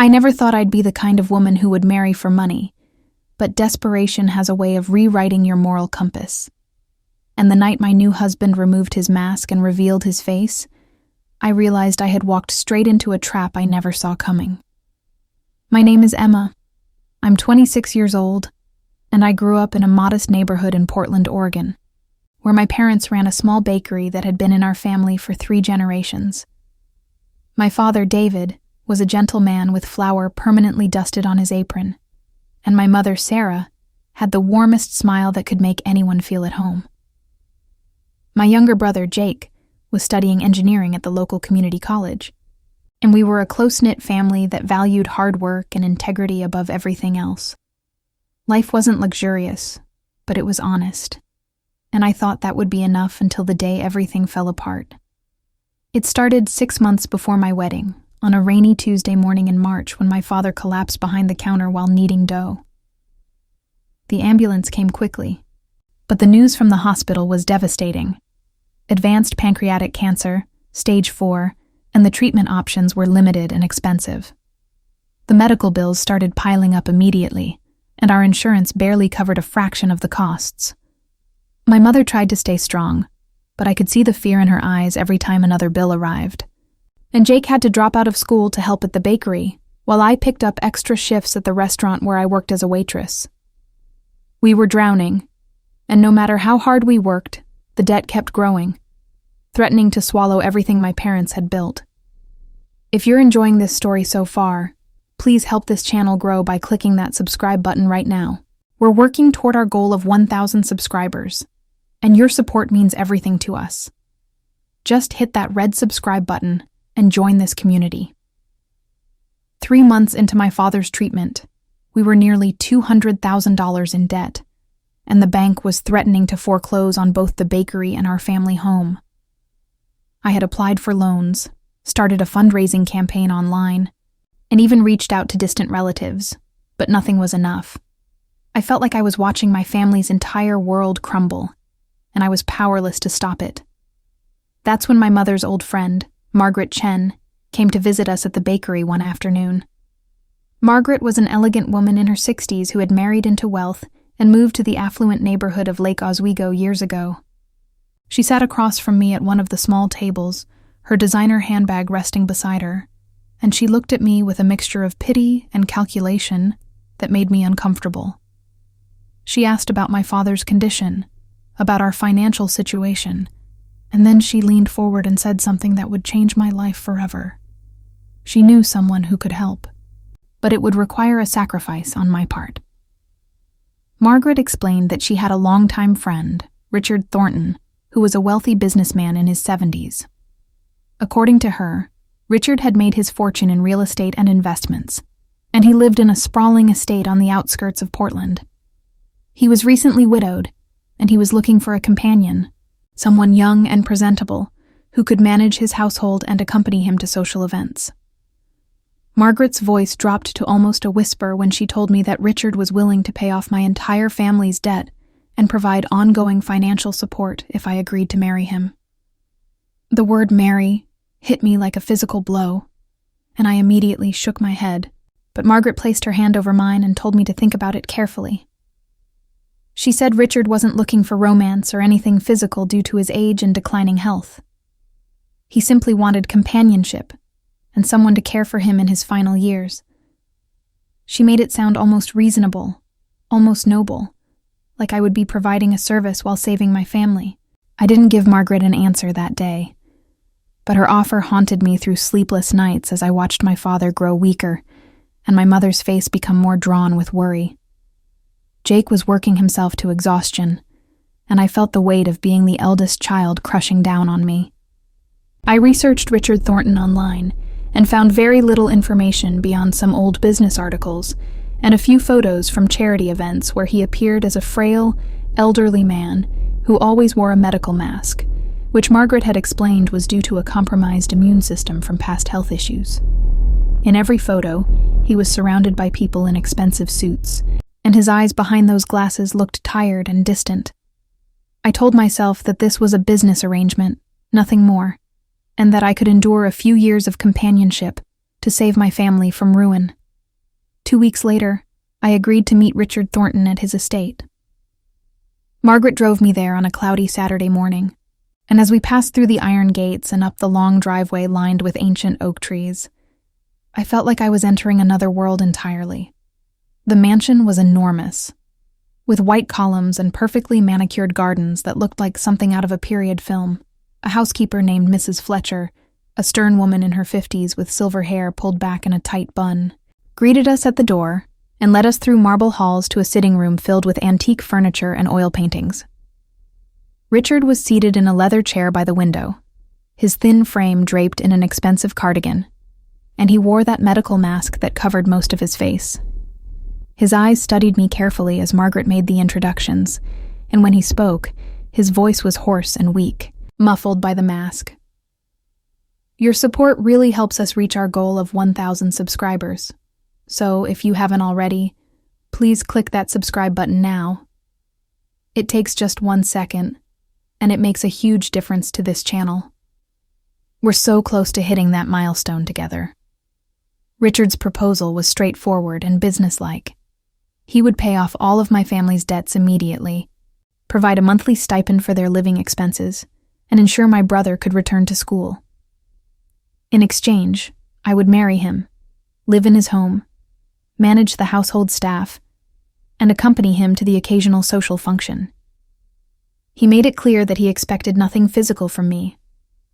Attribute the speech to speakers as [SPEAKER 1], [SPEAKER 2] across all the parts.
[SPEAKER 1] I never thought I'd be the kind of woman who would marry for money, but desperation has a way of rewriting your moral compass. And the night my new husband removed his mask and revealed his face, I realized I had walked straight into a trap I never saw coming. My name is Emma. I'm 26 years old, and I grew up in a modest neighborhood in Portland, Oregon, where my parents ran a small bakery that had been in our family for 3 generations. My father, David, was a gentle man with flour permanently dusted on his apron, and my mother, Sarah, had the warmest smile that could make anyone feel at home. My younger brother, Jake, was studying engineering at the local community college, and we were a close-knit family that valued hard work and integrity above everything else. Life wasn't luxurious, but it was honest, and I thought that would be enough until the day everything fell apart. It started 6 months before my wedding, on a rainy Tuesday morning in March when my father collapsed behind the counter while kneading dough. The ambulance came quickly, but the news from the hospital was devastating. Advanced pancreatic cancer, stage 4, and the treatment options were limited and expensive. The medical bills started piling up immediately, and our insurance barely covered a fraction of the costs. My mother tried to stay strong, but I could see the fear in her eyes every time another bill arrived. And Jake had to drop out of school to help at the bakery, while I picked up extra shifts at the restaurant where I worked as a waitress. We were drowning, and no matter how hard we worked, the debt kept growing, threatening to swallow everything my parents had built. If you're enjoying this story so far, please help this channel grow by clicking that subscribe button right now. We're working toward our goal of 1,000 subscribers, and your support means everything to us. Just hit that red subscribe button and join this community. 3 months into my father's treatment, we were nearly $200,000 in debt, and the bank was threatening to foreclose on both the bakery and our family home. I had applied for loans, started a fundraising campaign online, and even reached out to distant relatives, but nothing was enough. I felt like I was watching my family's entire world crumble, and I was powerless to stop it. That's when my mother's old friend, Margaret Chen, came to visit us at the bakery one afternoon. Margaret was an elegant woman in her 60s who had married into wealth and moved to the affluent neighborhood of Lake Oswego years ago. She sat across from me at one of the small tables, her designer handbag resting beside her, and she looked at me with a mixture of pity and calculation that made me uncomfortable. She asked about my father's condition, about our financial situation, and then she leaned forward and said something that would change my life forever. She knew someone who could help, but it would require a sacrifice on my part. Margaret explained that she had a longtime friend, Richard Thornton, who was a wealthy businessman in his 70s. According to her, Richard had made his fortune in real estate and investments, and he lived in a sprawling estate on the outskirts of Portland. He was recently widowed, and he was looking for a companion, someone young and presentable, who could manage his household and accompany him to social events. Margaret's voice dropped to almost a whisper when she told me that Richard was willing to pay off my entire family's debt and provide ongoing financial support if I agreed to marry him. The word marry hit me like a physical blow, and I immediately shook my head, but Margaret placed her hand over mine and told me to think about it carefully. She said Richard wasn't looking for romance or anything physical due to his age and declining health. He simply wanted companionship and someone to care for him in his final years. She made it sound almost reasonable, almost noble, like I would be providing a service while saving my family. I didn't give Margaret an answer that day, but her offer haunted me through sleepless nights as I watched my father grow weaker and my mother's face become more drawn with worry. Jake was working himself to exhaustion, and I felt the weight of being the eldest child crushing down on me. I researched Richard Thornton online and found very little information beyond some old business articles and a few photos from charity events where he appeared as a frail, elderly man who always wore a medical mask, which Margaret had explained was due to a compromised immune system from past health issues. In every photo, he was surrounded by people in expensive suits, and his eyes behind those glasses looked tired and distant. I told myself that this was a business arrangement, nothing more, and that I could endure a few years of companionship to save my family from ruin. 2 weeks later, I agreed to meet Richard Thornton at his estate. Margaret drove me there on a cloudy Saturday morning, and as we passed through the iron gates and up the long driveway lined with ancient oak trees, I felt like I was entering another world entirely. The mansion was enormous, with white columns and perfectly manicured gardens that looked like something out of a period film. A housekeeper named Mrs. Fletcher, a stern woman in her 50s with silver hair pulled back in a tight bun, greeted us at the door and led us through marble halls to a sitting room filled with antique furniture and oil paintings. Richard was seated in a leather chair by the window, his thin frame draped in an expensive cardigan, and he wore that medical mask that covered most of his face. His eyes studied me carefully as Margaret made the introductions, and when he spoke, his voice was hoarse and weak, muffled by the mask. Your support really helps us reach our goal of 1,000 subscribers. So, if you haven't already, please click that subscribe button now. It takes just 1 second, and it makes a huge difference to this channel. We're so close to hitting that milestone together. Richard's proposal was straightforward and businesslike. He would pay off all of my family's debts immediately, provide a monthly stipend for their living expenses, and ensure my brother could return to school. In exchange, I would marry him, live in his home, manage the household staff, and accompany him to the occasional social function. He made it clear that he expected nothing physical from me,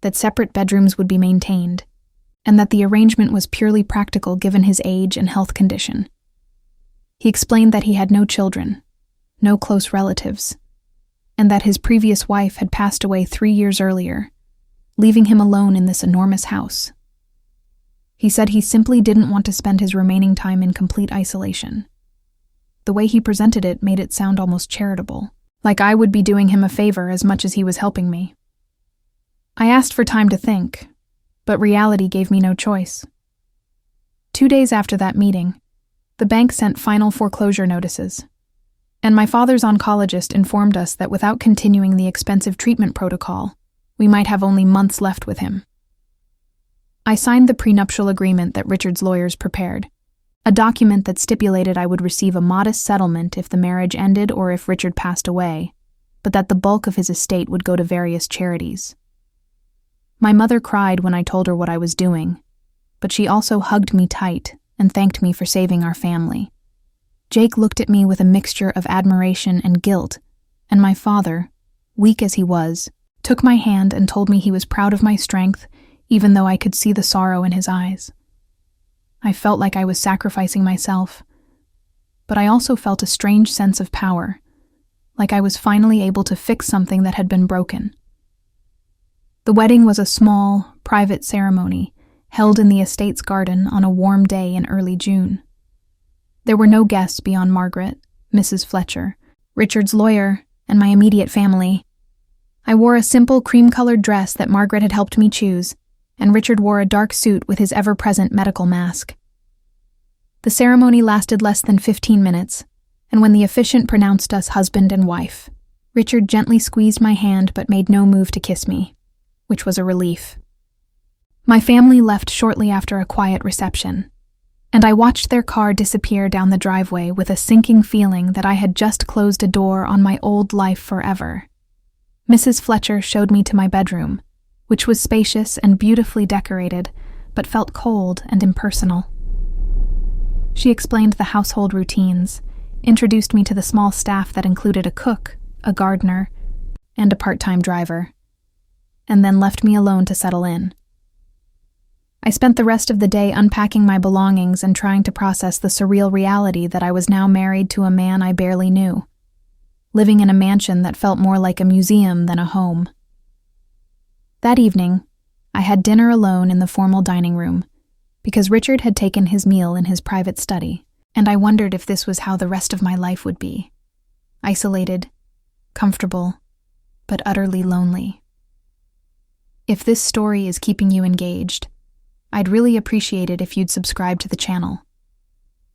[SPEAKER 1] that separate bedrooms would be maintained, and that the arrangement was purely practical given his age and health condition. He explained that he had no children, no close relatives, and that his previous wife had passed away 3 years earlier, leaving him alone in this enormous house. He said he simply didn't want to spend his remaining time in complete isolation. The way he presented it made it sound almost charitable, like I would be doing him a favor as much as he was helping me. I asked for time to think, but reality gave me no choice. 2 days after that meeting, the bank sent final foreclosure notices, and my father's oncologist informed us that without continuing the expensive treatment protocol, we might have only months left with him. I signed the prenuptial agreement that Richard's lawyers prepared, a document that stipulated I would receive a modest settlement if the marriage ended or if Richard passed away, but that the bulk of his estate would go to various charities. My mother cried when I told her what I was doing, but she also hugged me tight and thanked me for saving our family. Jake looked at me with a mixture of admiration and guilt, and my father, weak as he was, took my hand and told me he was proud of my strength, even though I could see the sorrow in his eyes. I felt like I was sacrificing myself, but I also felt a strange sense of power, like I was finally able to fix something that had been broken. The wedding was a small, private ceremony held in the estate's garden on a warm day in early June. There were no guests beyond Margaret, Mrs. Fletcher, Richard's lawyer, and my immediate family. I wore a simple cream-colored dress that Margaret had helped me choose, and Richard wore a dark suit with his ever-present medical mask. The ceremony lasted less than 15 minutes, and when the officiant pronounced us husband and wife, Richard gently squeezed my hand but made no move to kiss me, which was a relief. My family left shortly after a quiet reception, and I watched their car disappear down the driveway with a sinking feeling that I had just closed a door on my old life forever. Mrs. Fletcher showed me to my bedroom, which was spacious and beautifully decorated, but felt cold and impersonal. She explained the household routines, introduced me to the small staff that included a cook, a gardener, and a part-time driver, and then left me alone to settle in. I spent the rest of the day unpacking my belongings and trying to process the surreal reality that I was now married to a man I barely knew, living in a mansion that felt more like a museum than a home. That evening, I had dinner alone in the formal dining room, because Richard had taken his meal in his private study, and I wondered if this was how the rest of my life would be. Isolated, comfortable, but utterly lonely. If this story is keeping you engaged, I'd really appreciate it if you'd subscribe to the channel.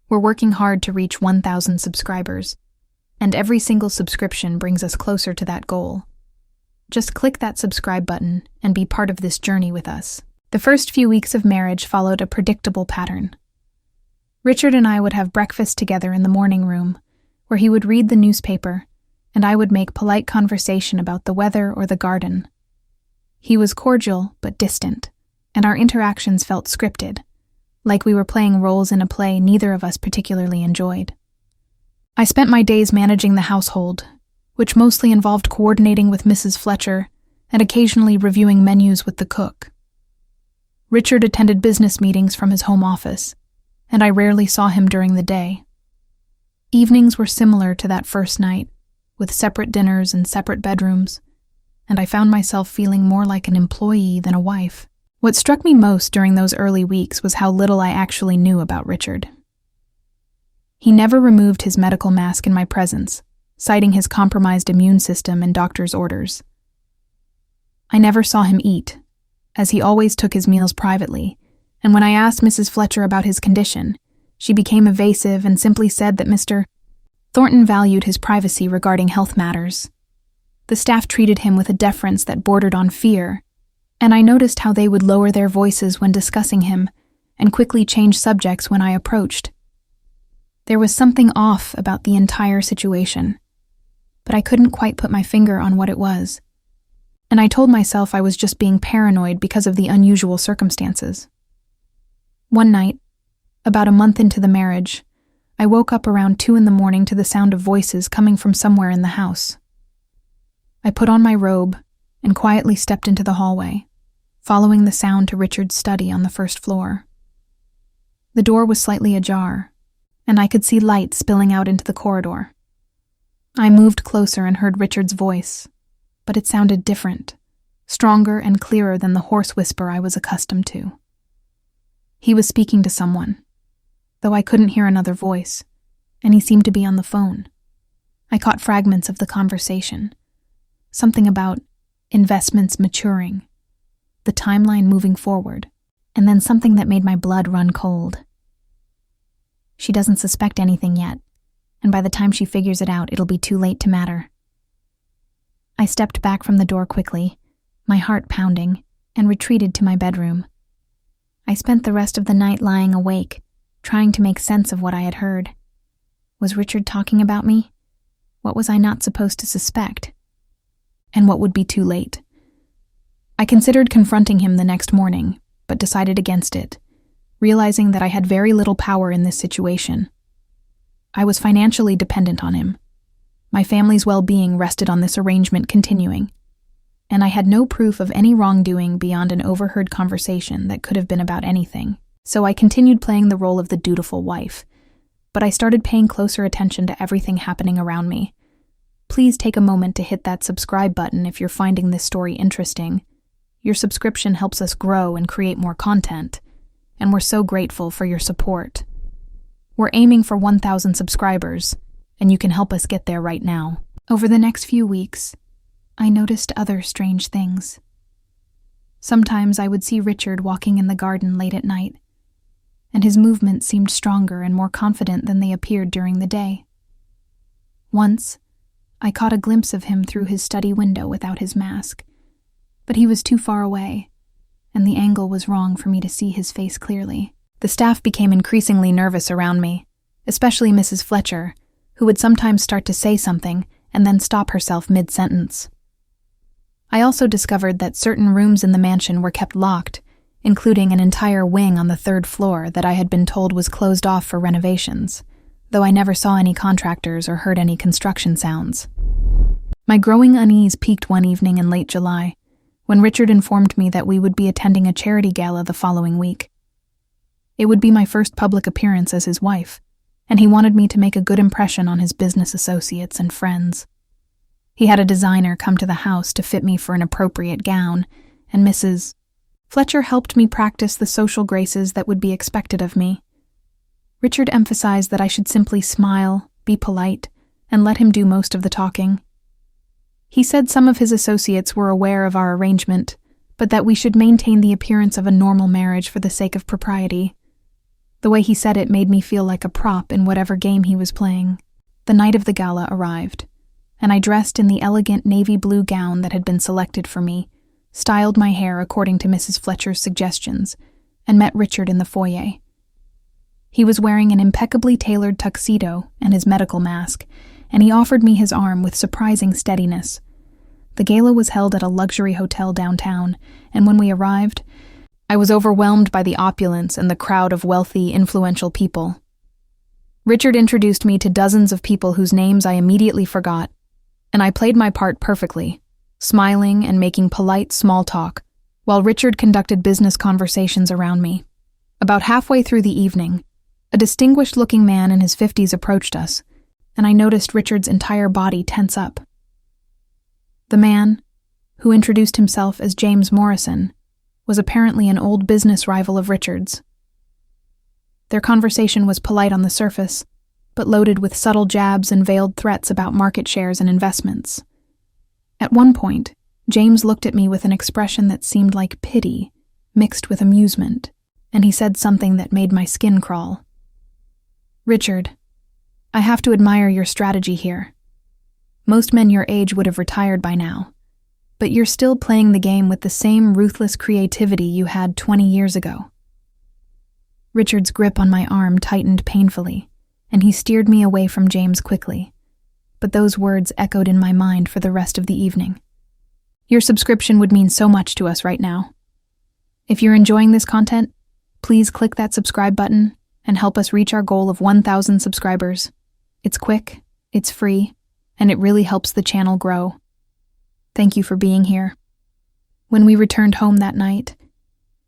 [SPEAKER 1] We're working hard to reach 1,000 subscribers, and every single subscription brings us closer to that goal. Just click that subscribe button and be part of this journey with us. The first few weeks of marriage followed a predictable pattern. Richard and I would have breakfast together in the morning room, where he would read the newspaper, and I would make polite conversation about the weather or the garden. He was cordial but distant, and our interactions felt scripted, like we were playing roles in a play neither of us particularly enjoyed. I spent my days managing the household, which mostly involved coordinating with Mrs. Fletcher and occasionally reviewing menus with the cook. Richard attended business meetings from his home office, and I rarely saw him during the day. Evenings were similar to that first night, with separate dinners and separate bedrooms, and I found myself feeling more like an employee than a wife. What struck me most during those early weeks was how little I actually knew about Richard. He never removed his medical mask in my presence, citing his compromised immune system and doctor's orders. I never saw him eat, as he always took his meals privately, and when I asked Mrs. Fletcher about his condition, she became evasive and simply said that Mr. Thornton valued his privacy regarding health matters. The staff treated him with a deference that bordered on fear, and I noticed how they would lower their voices when discussing him and quickly change subjects when I approached. There was something off about the entire situation, but I couldn't quite put my finger on what it was, and I told myself I was just being paranoid because of the unusual circumstances. One night, about a month into the marriage, I woke up around 2 a.m. to the sound of voices coming from somewhere in the house. I put on my robe and quietly stepped into the hallway, following the sound to Richard's study on the first floor. The door was slightly ajar, and I could see light spilling out into the corridor. I moved closer and heard Richard's voice, but it sounded different, stronger and clearer than the hoarse whisper I was accustomed to. He was speaking to someone, though I couldn't hear another voice, and he seemed to be on the phone. I caught fragments of the conversation, something about investments maturing, the timeline moving forward, and then something that made my blood run cold. She doesn't suspect anything yet, and by the time she figures it out, it'll be too late to matter. I stepped back from the door quickly, my heart pounding, and retreated to my bedroom. I spent the rest of the night lying awake, trying to make sense of what I had heard. Was Richard talking about me? What was I not supposed to suspect? And what would be too late? I considered confronting him the next morning, but decided against it, realizing that I had very little power in this situation. I was financially dependent on him. My family's well-being rested on this arrangement continuing, and I had no proof of any wrongdoing beyond an overheard conversation that could have been about anything. So I continued playing the role of the dutiful wife, but I started paying closer attention to everything happening around me. Please take a moment to hit that subscribe button if you're finding this story interesting. Your subscription helps us grow and create more content, and we're so grateful for your support. We're aiming for 1,000 subscribers, and you can help us get there right now. Over the next few weeks, I noticed other strange things. Sometimes I would see Richard walking in the garden late at night, and his movements seemed stronger and more confident than they appeared during the day. Once, I caught a glimpse of him through his study window without his mask, but he was too far away, and the angle was wrong for me to see his face clearly. The staff became increasingly nervous around me, especially Mrs. Fletcher, who would sometimes start to say something and then stop herself mid-sentence. I also discovered that certain rooms in the mansion were kept locked, including an entire wing on the 3rd floor that I had been told was closed off for renovations, though I never saw any contractors or heard any construction sounds. My growing unease peaked one evening in late July, when Richard informed me that we would be attending a charity gala the following week. It would be my first public appearance as his wife, and he wanted me to make a good impression on his business associates and friends. He had a designer come to the house to fit me for an appropriate gown, and Mrs. Fletcher helped me practice the social graces that would be expected of me. Richard emphasized that I should simply smile, be polite, and let him do most of the talking. He said some of his associates were aware of our arrangement, but that we should maintain the appearance of a normal marriage for the sake of propriety. The way he said it made me feel like a prop in whatever game he was playing. The night of the gala arrived, and I dressed in the elegant navy blue gown that had been selected for me, styled my hair according to Mrs. Fletcher's suggestions, and met Richard in the foyer. He was wearing an impeccably tailored tuxedo and his medical mask, and he offered me his arm with surprising steadiness. The gala was held at a luxury hotel downtown, and when we arrived, I was overwhelmed by the opulence and the crowd of wealthy, influential people. Richard introduced me to dozens of people whose names I immediately forgot, and I played my part perfectly, smiling and making polite small talk, while Richard conducted business conversations around me. About halfway through the evening, a distinguished-looking man in his 50s approached us, and I noticed Richard's entire body tense up. The man, who introduced himself as James Morrison, was apparently an old business rival of Richard's. Their conversation was polite on the surface, but loaded with subtle jabs and veiled threats about market shares and investments. At one point, James looked at me with an expression that seemed like pity, mixed with amusement, and he said something that made my skin crawl. "Richard, I have to admire your strategy here. Most men your age would have retired by now, but you're still playing the game with the same ruthless creativity you had 20 years ago." Richard's grip on my arm tightened painfully, and he steered me away from James quickly, but those words echoed in my mind for the rest of the evening. Your subscription would mean so much to us right now. If you're enjoying this content, please click that subscribe button and help us reach our goal of 1,000 subscribers. It's quick, it's free, and it really helps the channel grow. Thank you for being here. When we returned home that night,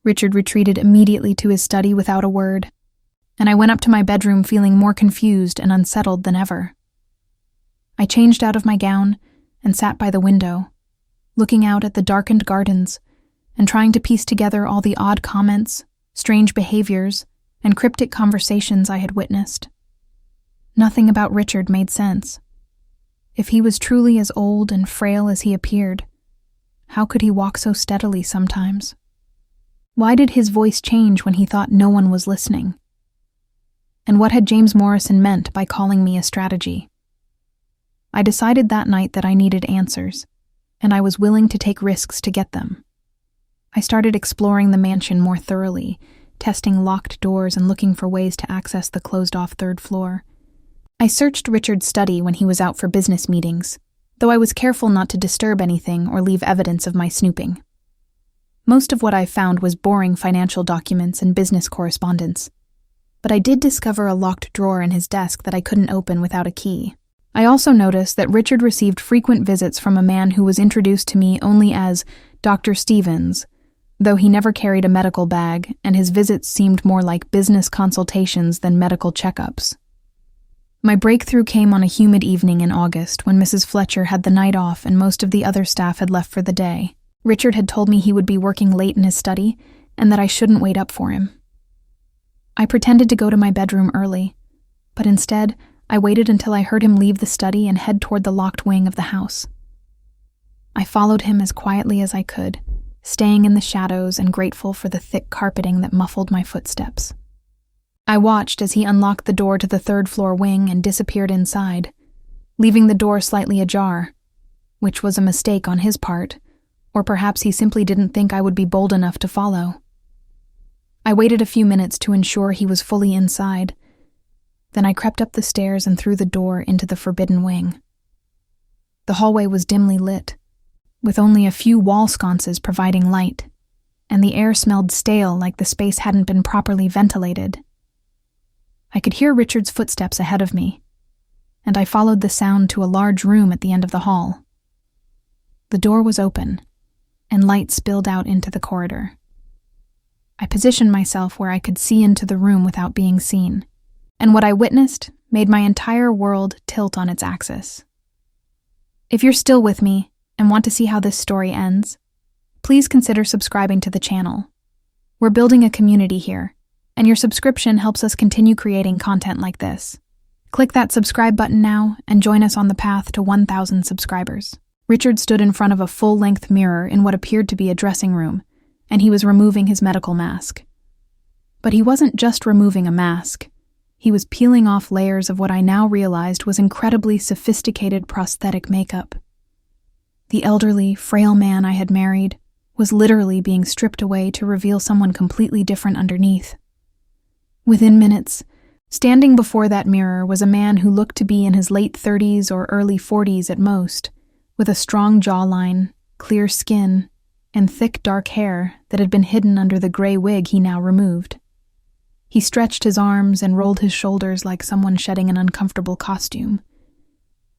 [SPEAKER 1] Richard retreated immediately to his study without a word, and I went up to my bedroom feeling more confused and unsettled than ever. I changed out of my gown and sat by the window, looking out at the darkened gardens and trying to piece together all the odd comments, strange behaviors, and cryptic conversations I had witnessed. Nothing about Richard made sense. If he was truly as old and frail as he appeared, how could he walk so steadily sometimes? Why did his voice change when he thought no one was listening? And what had James Morrison meant by calling me a strategy? I decided that night that I needed answers, and I was willing to take risks to get them. I started exploring the mansion more thoroughly, testing locked doors and looking for ways to access the closed-off third floor. I searched Richard's study when he was out for business meetings, though I was careful not to disturb anything or leave evidence of my snooping. Most of what I found was boring financial documents and business correspondence, but I did discover a locked drawer in his desk that I couldn't open without a key. I also noticed that Richard received frequent visits from a man who was introduced to me only as Dr. Stevens, though he never carried a medical bag, and his visits seemed more like business consultations than medical checkups. My breakthrough came on a humid evening in August when Mrs. Fletcher had the night off and most of the other staff had left for the day. Richard had told me he would be working late in his study and that I shouldn't wait up for him. I pretended to go to my bedroom early, but instead, I waited until I heard him leave the study and head toward the locked wing of the house. I followed him as quietly as I could, staying in the shadows and grateful for the thick carpeting that muffled my footsteps. I watched as he unlocked the door to the third-floor wing and disappeared inside, leaving the door slightly ajar, which was a mistake on his part, or perhaps he simply didn't think I would be bold enough to follow. I waited a few minutes to ensure he was fully inside. Then I crept up the stairs and through the door into the forbidden wing. The hallway was dimly lit, with only a few wall sconces providing light, and the air smelled stale like the space hadn't been properly ventilated. I could hear Richard's footsteps ahead of me, and I followed the sound to a large room at the end of the hall. The door was open, and light spilled out into the corridor. I positioned myself where I could see into the room without being seen, and what I witnessed made my entire world tilt on its axis. If you're still with me and want to see how this story ends, please consider subscribing to the channel. We're building a community here, and your subscription helps us continue creating content like this. Click that subscribe button now and join us on the path to 1,000 subscribers. Richard stood in front of a full-length mirror in what appeared to be a dressing room, and he was removing his medical mask. But he wasn't just removing a mask. He was peeling off layers of what I now realized was incredibly sophisticated prosthetic makeup. The elderly, frail man I had married was literally being stripped away to reveal someone completely different underneath. Within minutes, standing before that mirror was a man who looked to be in his late 30s or early 40s at most, with a strong jawline, clear skin, and thick dark hair that had been hidden under the gray wig he now removed. He stretched his arms and rolled his shoulders like someone shedding an uncomfortable costume.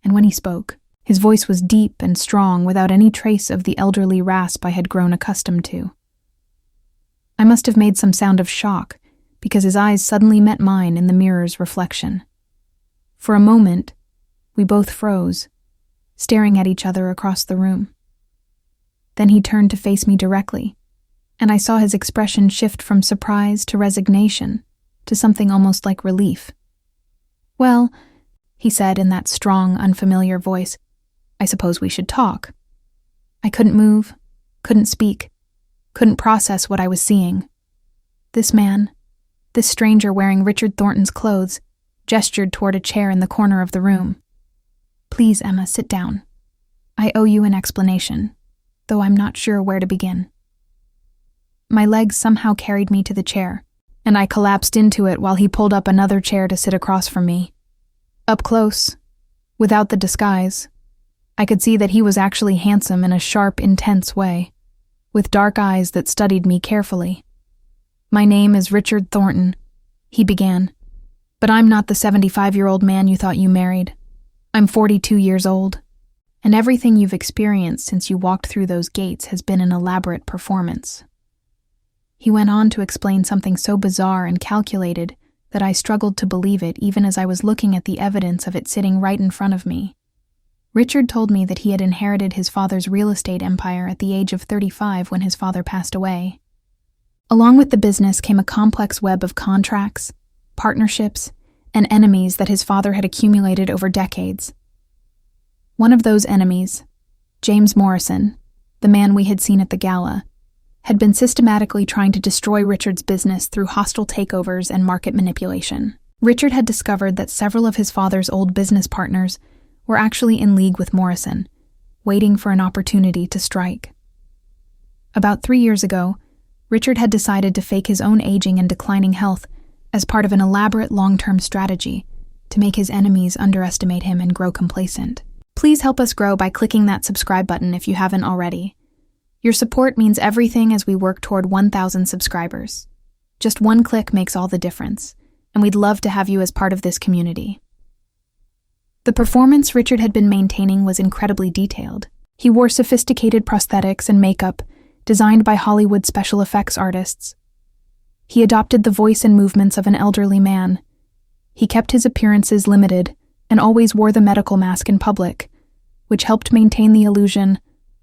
[SPEAKER 1] And when he spoke, his voice was deep and strong without any trace of the elderly rasp I had grown accustomed to. I must have made some sound of shock because his eyes suddenly met mine in the mirror's reflection. For a moment, we both froze, staring at each other across the room. Then he turned to face me directly, and I saw his expression shift from surprise to resignation to something almost like relief. "Well," he said in that strong, unfamiliar voice, "I suppose we should talk." I couldn't move, couldn't speak, couldn't process what I was seeing. This man, this stranger wearing Richard Thornton's clothes, gestured toward a chair in the corner of the room. "Please, Emma, sit down. I owe you an explanation, though I'm not sure where to begin." My legs somehow carried me to the chair, and I collapsed into it while he pulled up another chair to sit across from me. Up close, without the disguise, I could see that he was actually handsome in a sharp, intense way, with dark eyes that studied me carefully. "My name is Richard Thornton," he began, "but I'm not the 75-year-old man you thought you married. I'm 42 years old, and everything you've experienced since you walked through those gates has been an elaborate performance." He went on to explain something so bizarre and calculated that I struggled to believe it even as I was looking at the evidence of it sitting right in front of me. Richard told me that he had inherited his father's real estate empire at the age of 35 when his father passed away. Along with the business came a complex web of contracts, partnerships, and enemies that his father had accumulated over decades. One of those enemies, James Morrison, the man we had seen at the gala, had been systematically trying to destroy Richard's business through hostile takeovers and market manipulation. Richard had discovered that several of his father's old business partners were actually in league with Morrison, waiting for an opportunity to strike. About 3 years ago, Richard had decided to fake his own aging and declining health as part of an elaborate long-term strategy to make his enemies underestimate him and grow complacent. Please help us grow by clicking that subscribe button if you haven't already. Your support means everything as we work toward 1,000 subscribers. Just one click makes all the difference, and we'd love to have you as part of this community. The performance Richard had been maintaining was incredibly detailed. He wore sophisticated prosthetics and makeup designed by Hollywood special effects artists. He adopted the voice and movements of an elderly man. He kept his appearances limited and always wore the medical mask in public, which helped maintain the illusion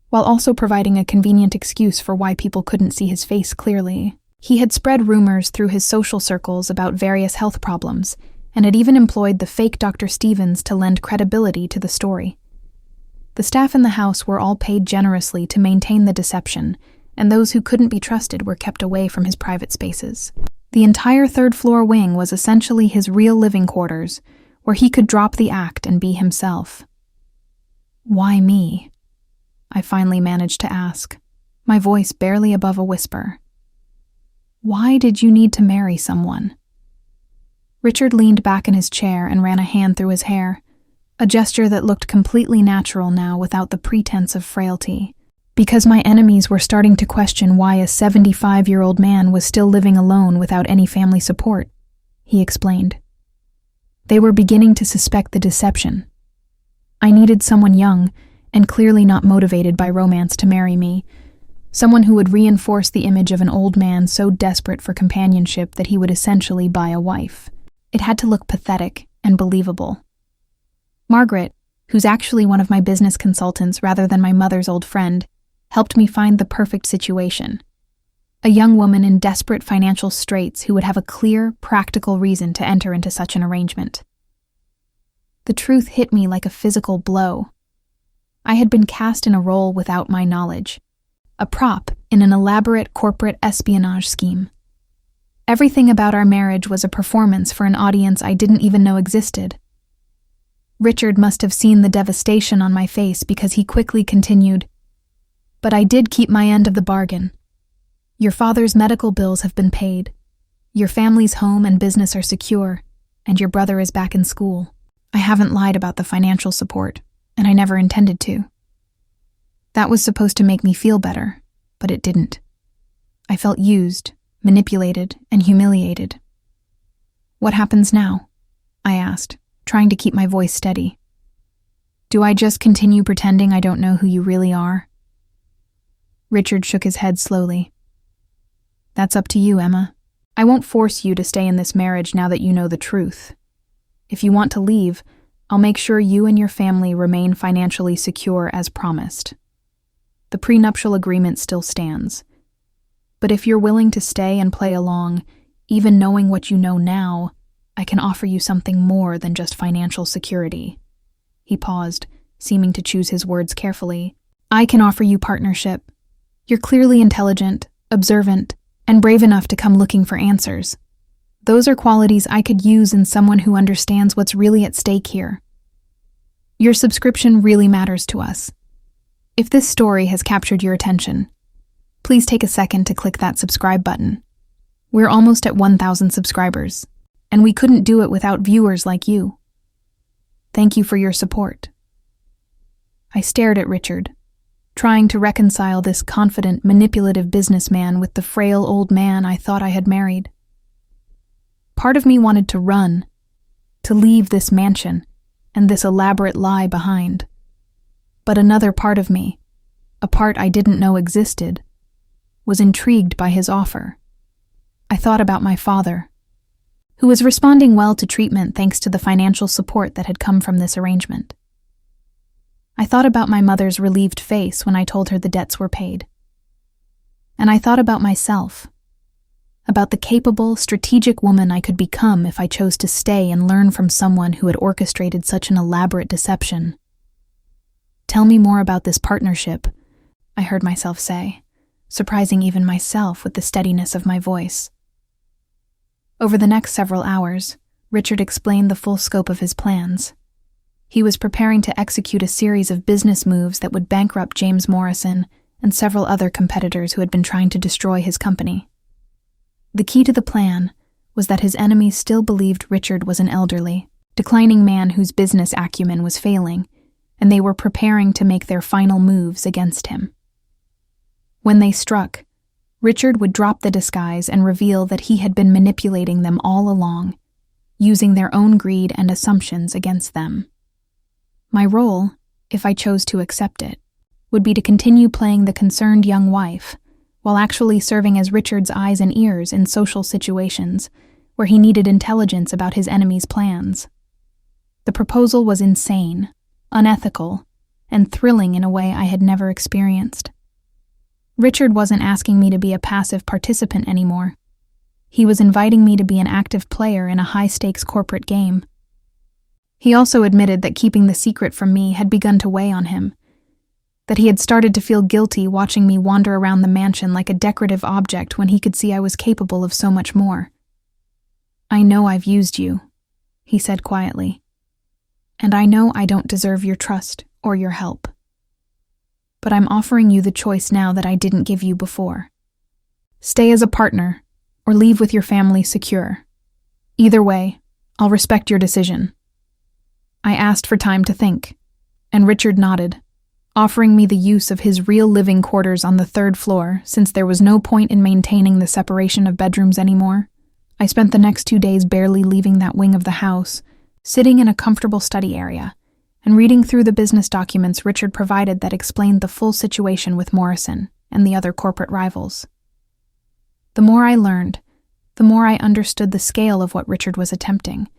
[SPEAKER 1] while also providing a convenient excuse for why people couldn't see his face clearly. He had spread rumors through his social circles about various health problems, and had even employed the fake Dr. Stevens to lend credibility to the story. The staff in the house were all paid generously to maintain the deception, and those who couldn't be trusted were kept away from his private spaces. The entire third-floor wing was essentially his real living quarters, where he could drop the act and be himself. "Why me?" I finally managed to ask, my voice barely above a whisper. "Why did you need to marry someone?" Richard leaned back in his chair and ran a hand through his hair, a gesture that looked completely natural now without the pretense of frailty. "Because my enemies were starting to question why a 75-year-old man was still living alone without any family support," he explained. "They were beginning to suspect the deception. I needed someone young and clearly not motivated by romance to marry me, someone who would reinforce the image of an old man so desperate for companionship that he would essentially buy a wife. It had to look pathetic and believable. Margaret, who's actually one of my business consultants rather than my mother's old friend, helped me find the perfect situation. A young woman in desperate financial straits who would have a clear, practical reason to enter into such an arrangement. The truth hit me like a physical blow. I had been cast in a role without my knowledge, a prop in an elaborate corporate espionage scheme. Everything about our marriage was a performance for an audience I didn't even know existed. Richard must have seen the devastation on my face because he quickly continued, But I did keep my end of the bargain. Your father's medical bills have been paid. Your family's home and business are secure, and your brother is back in school. I haven't lied about the financial support, and I never intended to. That was supposed to make me feel better, but it didn't. I felt used, manipulated, and humiliated. What happens now? I asked, trying to keep my voice steady. Do I just continue pretending I don't know who you really are? Richard shook his head slowly. That's up to you, Emma. I won't force you to stay in this marriage now that you know the truth. If you want to leave, I'll make sure you and your family remain financially secure as promised. The prenuptial agreement still stands. But if you're willing to stay and play along, even knowing what you know now, I can offer you something more than just financial security. He paused, seeming to choose his words carefully. I can offer you partnership. You're clearly intelligent, observant, and brave enough to come looking for answers. Those are qualities I could use in someone who understands what's really at stake here. Your subscription really matters to us. If this story has captured your attention, please take a second to click that subscribe button. We're almost at 1,000 subscribers, and we couldn't do it without viewers like you. Thank you for your support. I stared at Richard, trying to reconcile this confident, manipulative businessman with the frail old man I thought I had married. Part of me wanted to run, to leave this mansion and this elaborate lie behind. But another part of me, a part I didn't know existed, was intrigued by his offer. I thought about my father, who was responding well to treatment thanks to the financial support that had come from this arrangement. I thought about my mother's relieved face when I told her the debts were paid. And I thought about myself, about the capable, strategic woman I could become if I chose to stay and learn from someone who had orchestrated such an elaborate deception. Tell me more about this partnership, I heard myself say, surprising even myself with the steadiness of my voice. Over the next several hours, Richard explained the full scope of his plans. He was preparing to execute a series of business moves that would bankrupt James Morrison and several other competitors who had been trying to destroy his company. The key to the plan was that his enemies still believed Richard was an elderly, declining man whose business acumen was failing, and they were preparing to make their final moves against him. When they struck, Richard would drop the disguise and reveal that he had been manipulating them all along, using their own greed and assumptions against them. My role, if I chose to accept it, would be to continue playing the concerned young wife, while actually serving as Richard's eyes and ears in social situations where he needed intelligence about his enemies' plans. The proposal was insane, unethical, and thrilling in a way I had never experienced. Richard wasn't asking me to be a passive participant anymore. He was inviting me to be an active player in a high-stakes corporate game. He also admitted that keeping the secret from me had begun to weigh on him, that he had started to feel guilty watching me wander around the mansion like a decorative object when he could see I was capable of so much more. I know I've used you, he said quietly, and I know I don't deserve your trust or your help. But I'm offering you the choice now that I didn't give you before. Stay as a partner, or leave with your family secure. Either way, I'll respect your decision. I asked for time to think, and Richard nodded, offering me the use of his real living quarters on the 3rd floor since there was no point in maintaining the separation of bedrooms anymore. I spent the next 2 days barely leaving that wing of the house, sitting in a comfortable study area, and reading through the business documents Richard provided that explained the full situation with Morrison and the other corporate rivals. The more I learned, the more I understood the scale of what Richard was attempting,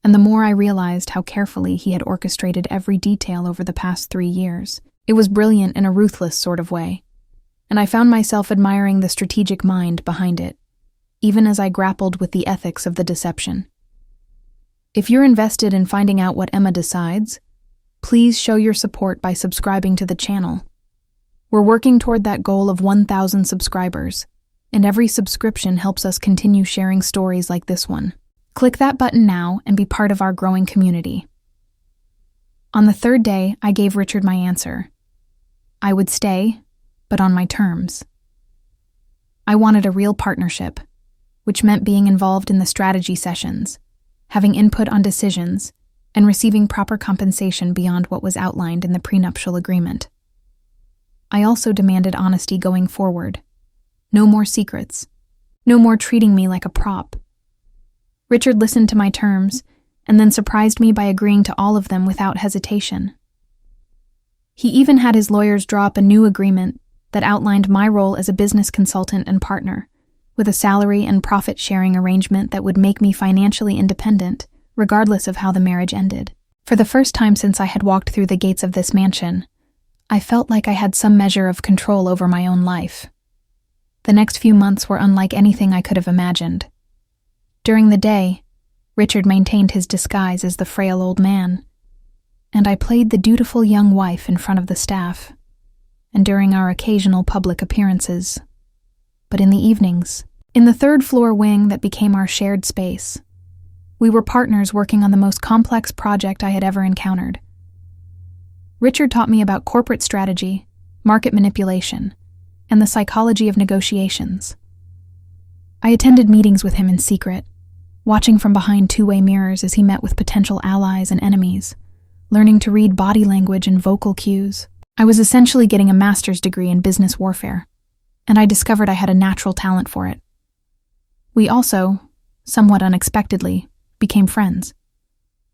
[SPEAKER 1] and the more I realized how carefully he had orchestrated every detail over the past 3 years. It was brilliant in a ruthless sort of way, and I found myself admiring the strategic mind behind it, even as I grappled with the ethics of the deception. If you're invested in finding out what Emma decides, please show your support by subscribing to the channel. We're working toward that goal of 1,000 subscribers, and every subscription helps us continue sharing stories like this one. Click that button now and be part of our growing community. On the 3rd day, I gave Richard my answer. I would stay, but on my terms. I wanted a real partnership, which meant being involved in the strategy sessions, having input on decisions, and receiving proper compensation beyond what was outlined in the prenuptial agreement. I also demanded honesty going forward. No more secrets. No more treating me like a prop. Richard listened to my terms and then surprised me by agreeing to all of them without hesitation. He even had his lawyers draw up a new agreement that outlined my role as a business consultant and partner, with a salary and profit-sharing arrangement that would make me financially independent, regardless of how the marriage ended. For the first time since I had walked through the gates of this mansion, I felt like I had some measure of control over my own life. The next few months were unlike anything I could have imagined. During the day, Richard maintained his disguise as the frail old man, and I played the dutiful young wife in front of the staff, and during our occasional public appearances. But in the evenings, in the third-floor wing that became our shared space, we were partners working on the most complex project I had ever encountered. Richard taught me about corporate strategy, market manipulation, and the psychology of negotiations. I attended meetings with him in secret, watching from behind two-way mirrors as he met with potential allies and enemies, learning to read body language and vocal cues. I was essentially getting a master's degree in business warfare, and I discovered I had a natural talent for it. We also, somewhat unexpectedly, became friends.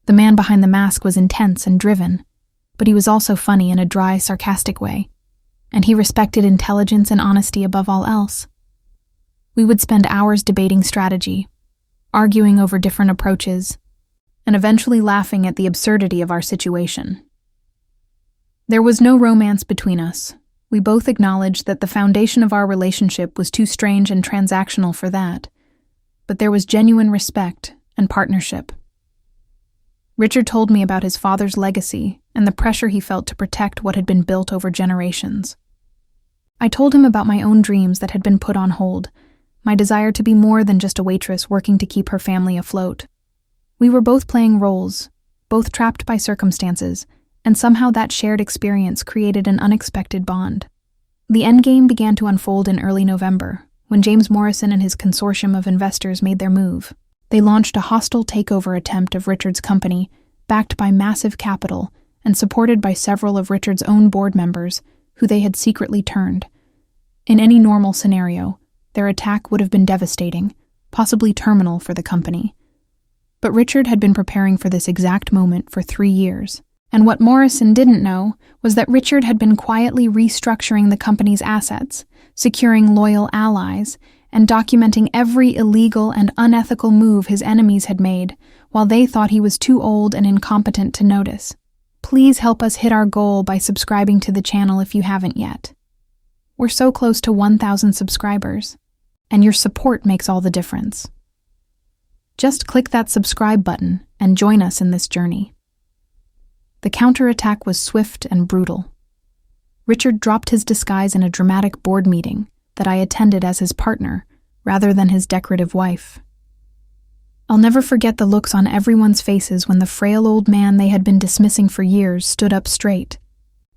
[SPEAKER 1] The man behind the mask was intense and driven, but he was also funny in a dry, sarcastic way, and he respected intelligence and honesty above all else. We would spend hours debating strategy, arguing over different approaches, and eventually laughing at the absurdity of our situation. There was no romance between us. We both acknowledged that the foundation of our relationship was too strange and transactional for that, but there was genuine respect and partnership. Richard told me about his father's legacy and the pressure he felt to protect what had been built over generations. I told him about my own dreams that had been put on hold, my desire to be more than just a waitress working to keep her family afloat. We were both playing roles, both trapped by circumstances, and somehow that shared experience created an unexpected bond. The endgame began to unfold in early November, when James Morrison and his consortium of investors made their move. They launched a hostile takeover attempt of Richard's company, backed by massive capital and supported by several of Richard's own board members, who they had secretly turned. In any normal scenario, their attack would have been devastating, possibly terminal for the company. But Richard had been preparing for this exact moment for 3 years. And what Morrison didn't know was that Richard had been quietly restructuring the company's assets, securing loyal allies, and documenting every illegal and unethical move his enemies had made, while they thought he was too old and incompetent to notice. Please help us hit our goal by subscribing to the channel if you haven't yet. We're so close to 1,000 subscribers, and your support makes all the difference. Just click that subscribe button and join us in this journey. The counterattack was swift and brutal. Richard dropped his disguise in a dramatic board meeting that I attended as his partner, rather than his decorative wife. I'll never forget the looks on everyone's faces when the frail old man they had been dismissing for years stood up straight,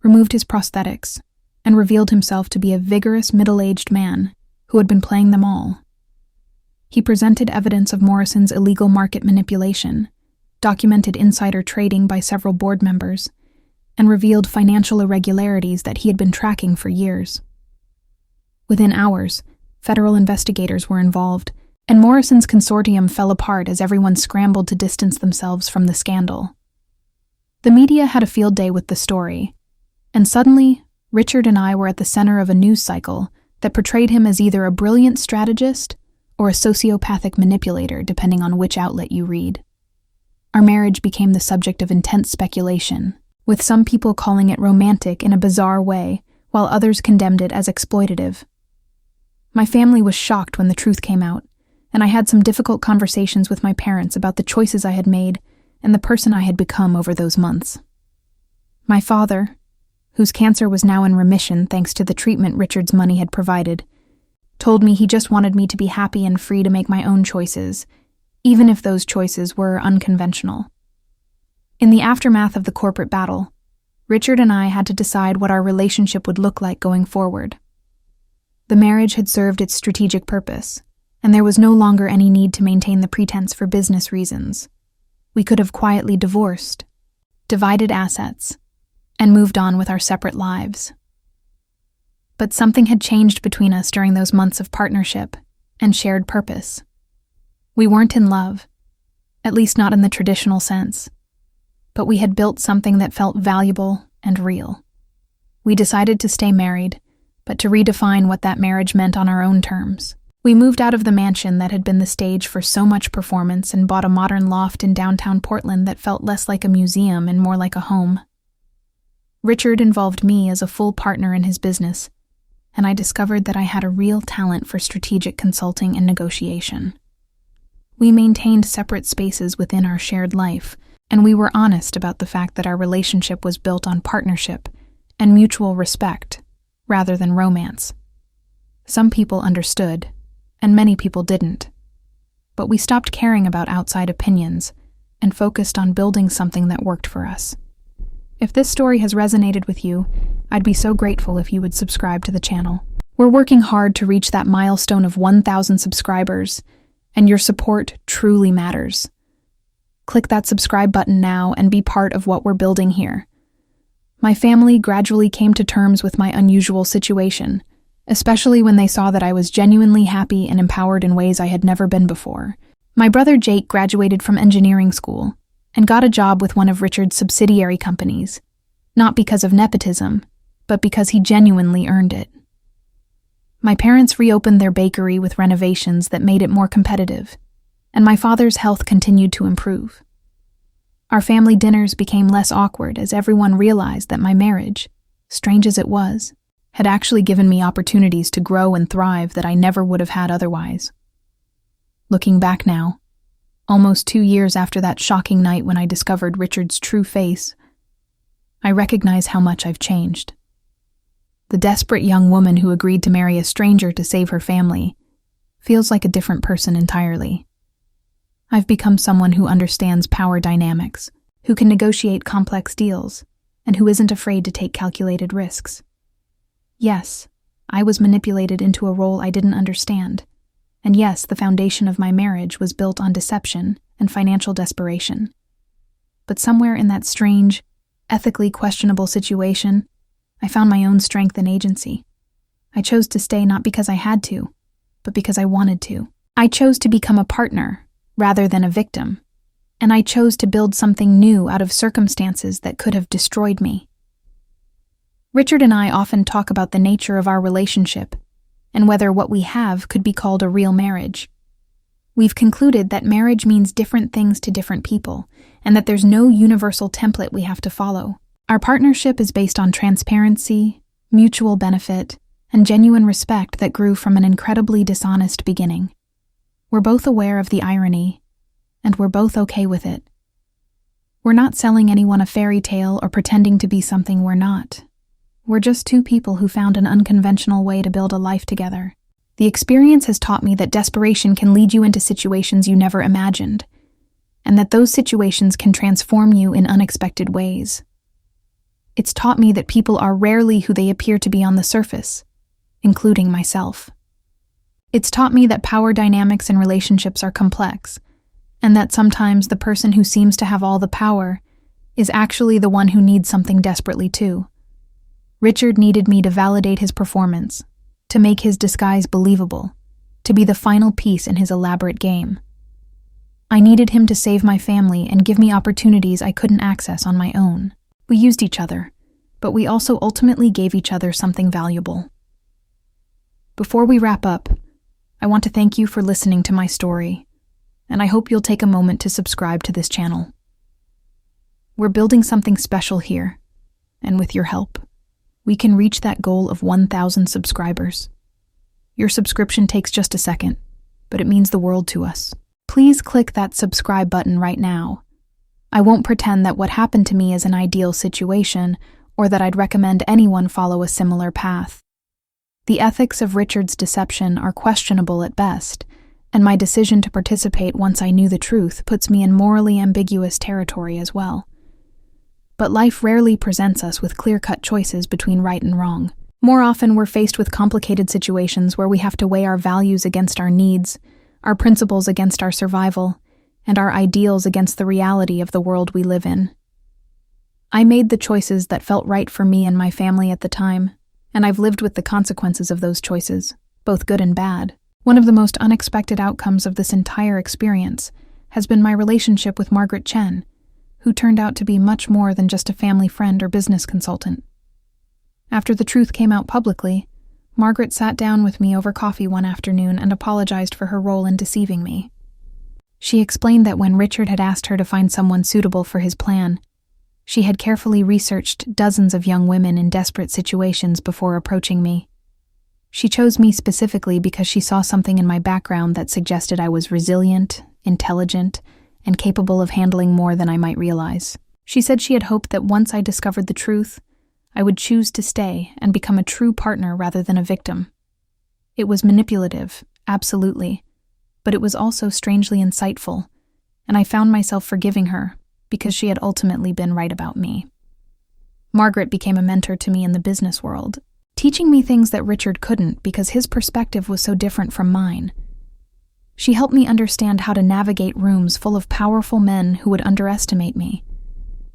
[SPEAKER 1] removed his prosthetics, and revealed himself to be a vigorous middle-aged man who had been playing them all. He presented evidence of Morrison's illegal market manipulation, documented insider trading by several board members, and revealed financial irregularities that he had been tracking for years. Within hours, federal investigators were involved, and Morrison's consortium fell apart as everyone scrambled to distance themselves from the scandal. The media had a field day with the story, and suddenly, Richard and I were at the center of a news cycle that portrayed him as either a brilliant strategist or a sociopathic manipulator, depending on which outlet you read. Our marriage became the subject of intense speculation, with some people calling it romantic in a bizarre way, while others condemned it as exploitative. My family was shocked when the truth came out, and I had some difficult conversations with my parents about the choices I had made and the person I had become over those months. My father, whose cancer was now in remission thanks to the treatment Richard's money had provided, told me he just wanted me to be happy and free to make my own choices, even if those choices were unconventional. In the aftermath of the corporate battle, Richard and I had to decide what our relationship would look like going forward. The marriage had served its strategic purpose, and there was no longer any need to maintain the pretense for business reasons. We could have quietly divorced, divided assets, and moved on with our separate lives. But something had changed between us during those months of partnership and shared purpose. We weren't in love, at least not in the traditional sense, but we had built something that felt valuable and real. We decided to stay married, but to redefine what that marriage meant on our own terms. We moved out of the mansion that had been the stage for so much performance and bought a modern loft in downtown Portland that felt less like a museum and more like a home. Richard involved me as a full partner in his business, and I discovered that I had a real talent for strategic consulting and negotiation. We maintained separate spaces within our shared life, and we were honest about the fact that our relationship was built on partnership and mutual respect, rather than romance. Some people understood, and many people didn't. But we stopped caring about outside opinions and focused on building something that worked for us. If this story has resonated with you, I'd be so grateful if you would subscribe to the channel. We're working hard to reach that milestone of 1,000 subscribers, and your support truly matters. Click that subscribe button now and be part of what we're building here. My family gradually came to terms with my unusual situation, especially when they saw that I was genuinely happy and empowered in ways I had never been before. My brother Jake graduated from engineering school and got a job with one of Richard's subsidiary companies, not because of nepotism, but because he genuinely earned it. My parents reopened their bakery with renovations that made it more competitive, and my father's health continued to improve. Our family dinners became less awkward as everyone realized that my marriage, strange as it was, had actually given me opportunities to grow and thrive that I never would have had otherwise. Looking back now, almost 2 years after that shocking night when I discovered Richard's true face, I recognize how much I've changed. The desperate young woman who agreed to marry a stranger to save her family feels like a different person entirely. I've become someone who understands power dynamics, who can negotiate complex deals, and who isn't afraid to take calculated risks. Yes, I was manipulated into a role I didn't understand. And yes, the foundation of my marriage was built on deception and financial desperation. But somewhere in that strange, ethically questionable situation, I found my own strength and agency. I chose to stay not because I had to, but because I wanted to. I chose to become a partner rather than a victim, and I chose to build something new out of circumstances that could have destroyed me. Richard and I often talk about the nature of our relationship and whether what we have could be called a real marriage. We've concluded that marriage means different things to different people, and that there's no universal template we have to follow. Our partnership is based on transparency, mutual benefit, and genuine respect that grew from an incredibly dishonest beginning. We're both aware of the irony, and we're both okay with it. We're not selling anyone a fairy tale or pretending to be something we're not. We're just two people who found an unconventional way to build a life together. The experience has taught me that desperation can lead you into situations you never imagined, and that those situations can transform you in unexpected ways. It's taught me that people are rarely who they appear to be on the surface, including myself. It's taught me that power dynamics in relationships are complex, and that sometimes the person who seems to have all the power is actually the one who needs something desperately too. Richard needed me to validate his performance, to make his disguise believable, to be the final piece in his elaborate game. I needed him to save my family and give me opportunities I couldn't access on my own. We used each other, but we also ultimately gave each other something valuable. Before we wrap up, I want to thank you for listening to my story, and I hope you'll take a moment to subscribe to this channel. We're building something special here, and with your help, we can reach that goal of 1,000 subscribers. Your subscription takes just a second, but it means the world to us. Please click that subscribe button right now. I won't pretend that what happened to me is an ideal situation, or that I'd recommend anyone follow a similar path. The ethics of Richard's deception are questionable at best, and my decision to participate once I knew the truth puts me in morally ambiguous territory as well. But life rarely presents us with clear-cut choices between right and wrong. More often, we're faced with complicated situations where we have to weigh our values against our needs, our principles against our survival, and our ideals against the reality of the world we live in. I made the choices that felt right for me and my family at the time, and I've lived with the consequences of those choices, both good and bad. One of the most unexpected outcomes of this entire experience has been my relationship with Margaret Chen, who turned out to be much more than just a family friend or business consultant. After the truth came out publicly, Margaret sat down with me over coffee one afternoon and apologized for her role in deceiving me. She explained that when Richard had asked her to find someone suitable for his plan, she had carefully researched dozens of young women in desperate situations before approaching me. She chose me specifically because she saw something in my background that suggested I was resilient, intelligent, and capable of handling more than I might realize. She said she had hoped that once I discovered the truth, I would choose to stay and become a true partner rather than a victim. It was manipulative, absolutely, but it was also strangely insightful, and I found myself forgiving her because she had ultimately been right about me. Margaret became a mentor to me in the business world, teaching me things that Richard couldn't because his perspective was so different from mine. She helped me understand how to navigate rooms full of powerful men who would underestimate me,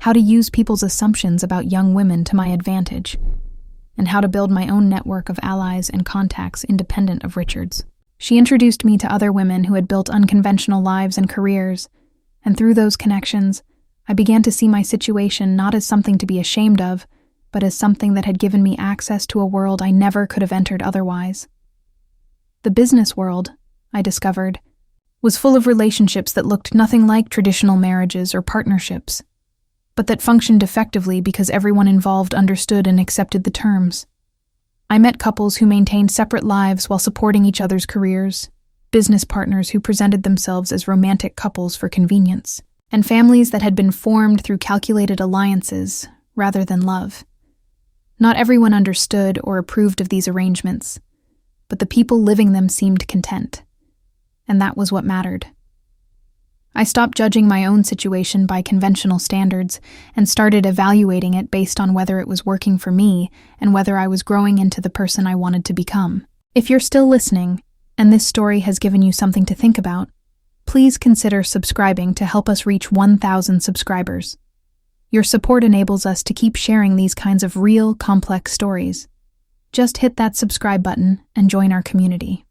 [SPEAKER 1] how to use people's assumptions about young women to my advantage, and how to build my own network of allies and contacts independent of Richard's. She introduced me to other women who had built unconventional lives and careers, and through those connections, I began to see my situation not as something to be ashamed of, but as something that had given me access to a world I never could have entered otherwise. The business world, I discovered, was full of relationships that looked nothing like traditional marriages or partnerships, but that functioned effectively because everyone involved understood and accepted the terms. I met couples who maintained separate lives while supporting each other's careers, business partners who presented themselves as romantic couples for convenience, and families that had been formed through calculated alliances rather than love. Not everyone understood or approved of these arrangements, but the people living them seemed content, and that was what mattered. I stopped judging my own situation by conventional standards and started evaluating it based on whether it was working for me and whether I was growing into the person I wanted to become. If you're still listening, and this story has given you something to think about, please consider subscribing to help us reach 1,000 subscribers. Your support enables us to keep sharing these kinds of real, complex stories. Just hit that subscribe button and join our community.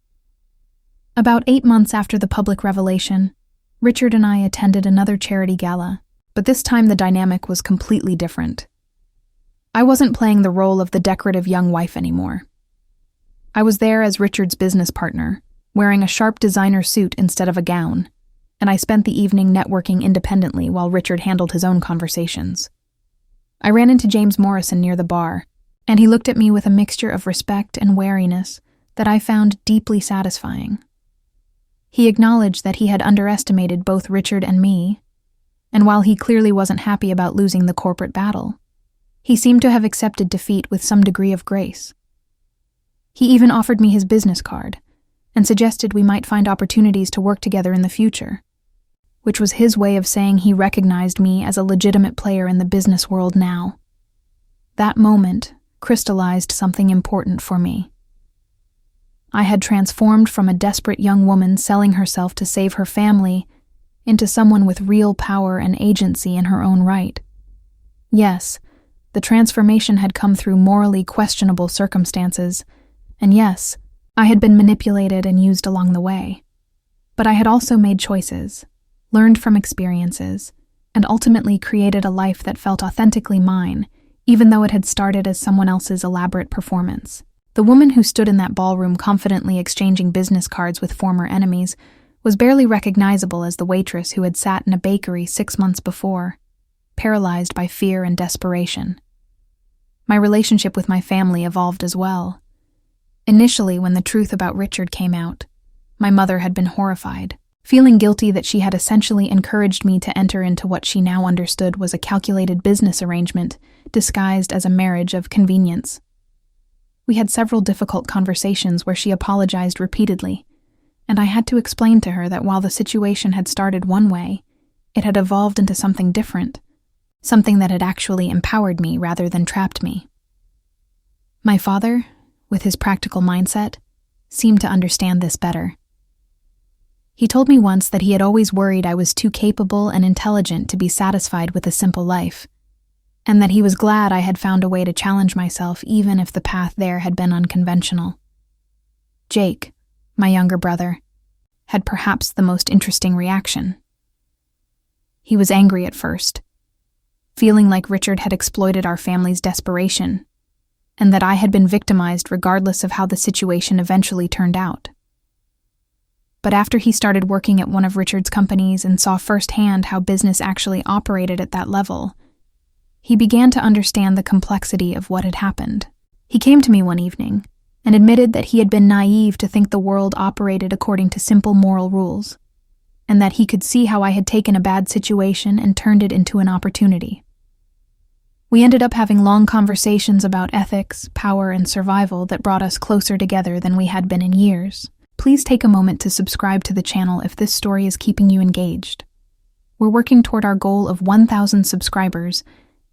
[SPEAKER 1] About 8 months after the public revelation, Richard and I attended another charity gala, but this time the dynamic was completely different. I wasn't playing the role of the decorative young wife anymore. I was there as Richard's business partner, wearing a sharp designer suit instead of a gown, and I spent the evening networking independently while Richard handled his own conversations. I ran into James Morrison near the bar, and he looked at me with a mixture of respect and wariness that I found deeply satisfying. He acknowledged that he had underestimated both Richard and me, and while he clearly wasn't happy about losing the corporate battle, he seemed to have accepted defeat with some degree of grace. He even offered me his business card and suggested we might find opportunities to work together in the future, which was his way of saying he recognized me as a legitimate player in the business world now. That moment crystallized something important for me. I had transformed from a desperate young woman selling herself to save her family into someone with real power and agency in her own right. Yes, the transformation had come through morally questionable circumstances, and yes, I had been manipulated and used along the way. But I had also made choices, learned from experiences, and ultimately created a life that felt authentically mine, even though it had started as someone else's elaborate performance. The woman who stood in that ballroom confidently exchanging business cards with former enemies was barely recognizable as the waitress who had sat in a bakery 6 months before, paralyzed by fear and desperation. My relationship with my family evolved as well. Initially, when the truth about Richard came out, my mother had been horrified, feeling guilty that she had essentially encouraged me to enter into what she now understood was a calculated business arrangement disguised as a marriage of convenience. We had several difficult conversations where she apologized repeatedly, and I had to explain to her that while the situation had started one way, it had evolved into something different, something that had actually empowered me rather than trapped me. My father, with his practical mindset, seemed to understand this better. He told me once that he had always worried I was too capable and intelligent to be satisfied with a simple life, and that he was glad I had found a way to challenge myself even if the path there had been unconventional. Jake, my younger brother, had perhaps the most interesting reaction. He was angry at first, feeling like Richard had exploited our family's desperation, and that I had been victimized regardless of how the situation eventually turned out. But after he started working at one of Richard's companies and saw firsthand how business actually operated at that level, he began to understand the complexity of what had happened. He came to me one evening and admitted that he had been naive to think the world operated according to simple moral rules, and that he could see how I had taken a bad situation and turned it into an opportunity. We ended up having long conversations about ethics, power, and survival that brought us closer together than we had been in years. Please take a moment to subscribe to the channel if this story is keeping you engaged. We're working toward our goal of 1,000 subscribers,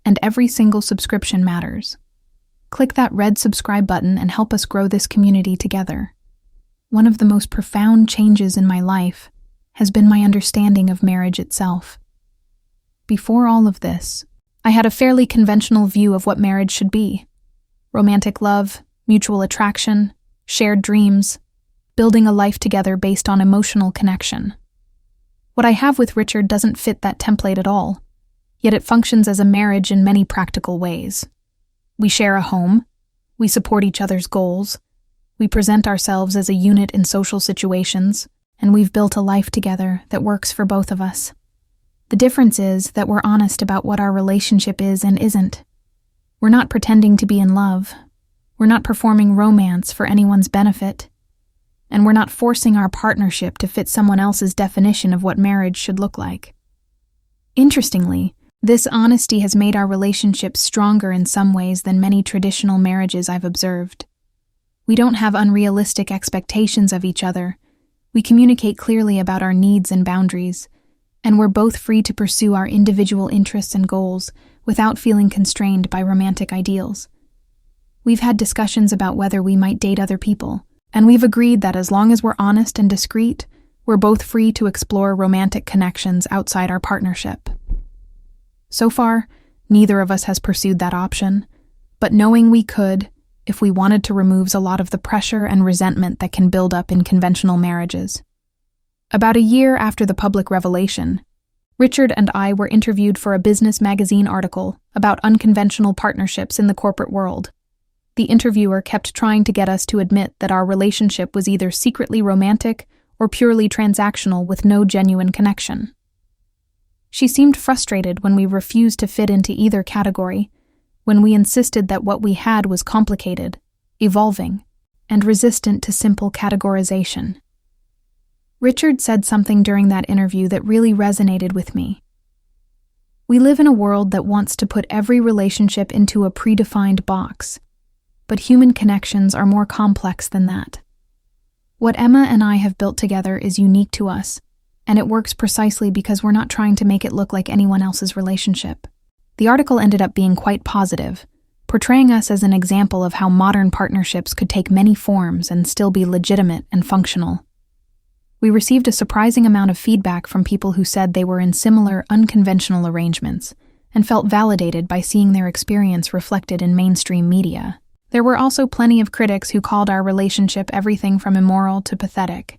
[SPEAKER 1] and every single subscription matters. Click that red subscribe button and help us grow this community together. One of the most profound changes in my life has been my understanding of marriage itself. Before all of this, I had a fairly conventional view of what marriage should be. Romantic love, mutual attraction, shared dreams, building a life together based on emotional connection. What I have with Richard doesn't fit that template at all, yet it functions as a marriage in many practical ways. We share a home, we support each other's goals, we present ourselves as a unit in social situations, and we've built a life together that works for both of us. The difference is that we're honest about what our relationship is and isn't. We're not pretending to be in love. We're not performing romance for anyone's benefit. And we're not forcing our partnership to fit someone else's definition of what marriage should look like. Interestingly, this honesty has made our relationship stronger in some ways than many traditional marriages I've observed. We don't have unrealistic expectations of each other. We communicate clearly about our needs and boundaries, and we're both free to pursue our individual interests and goals without feeling constrained by romantic ideals. We've had discussions about whether we might date other people, and we've agreed that as long as we're honest and discreet, we're both free to explore romantic connections outside our partnership. So far, neither of us has pursued that option, but knowing we could, if we wanted to, removes a lot of the pressure and resentment that can build up in conventional marriages. About a year after the public revelation, Richard and I were interviewed for a business magazine article about unconventional partnerships in the corporate world. The interviewer kept trying to get us to admit that our relationship was either secretly romantic or purely transactional with no genuine connection. She seemed frustrated when we refused to fit into either category, when we insisted that what we had was complicated, evolving, and resistant to simple categorization. Richard said something during that interview that really resonated with me. We live in a world that wants to put every relationship into a predefined box, but human connections are more complex than that. What Emma and I have built together is unique to us, and it works precisely because we're not trying to make it look like anyone else's relationship. The article ended up being quite positive, portraying us as an example of how modern partnerships could take many forms and still be legitimate and functional. We received a surprising amount of feedback from people who said they were in similar, unconventional arrangements and felt validated by seeing their experience reflected in mainstream media. There were also plenty of critics who called our relationship everything from immoral to pathetic.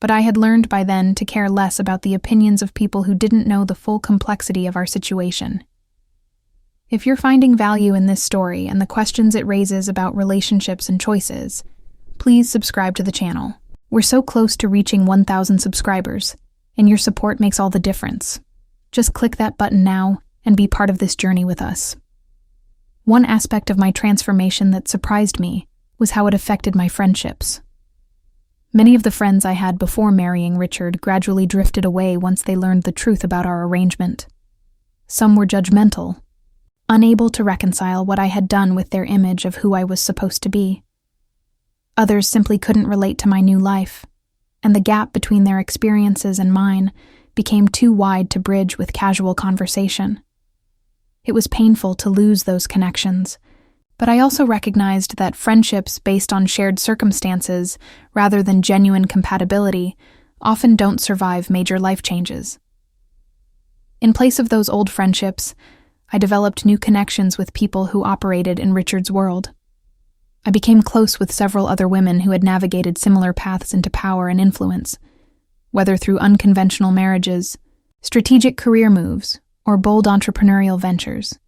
[SPEAKER 1] But I had learned by then to care less about the opinions of people who didn't know the full complexity of our situation. If you're finding value in this story and the questions it raises about relationships and choices, please subscribe to the channel. We're so close to reaching 1,000 subscribers, and your support makes all the difference. Just click that button now and be part of this journey with us. One aspect of my transformation that surprised me was how it affected my friendships. Many of the friends I had before marrying Richard gradually drifted away once they learned the truth about our arrangement. Some were judgmental, unable to reconcile what I had done with their image of who I was supposed to be. Others simply couldn't relate to my new life, and the gap between their experiences and mine became too wide to bridge with casual conversation. It was painful to lose those connections, But I also recognized that friendships based on shared circumstances rather than genuine compatibility often don't survive major life changes. In place of those old friendships, I developed new connections with people who operated in Richard's world. I became close with several other women who had navigated similar paths into power and influence, whether through unconventional marriages, strategic career moves, or bold entrepreneurial ventures.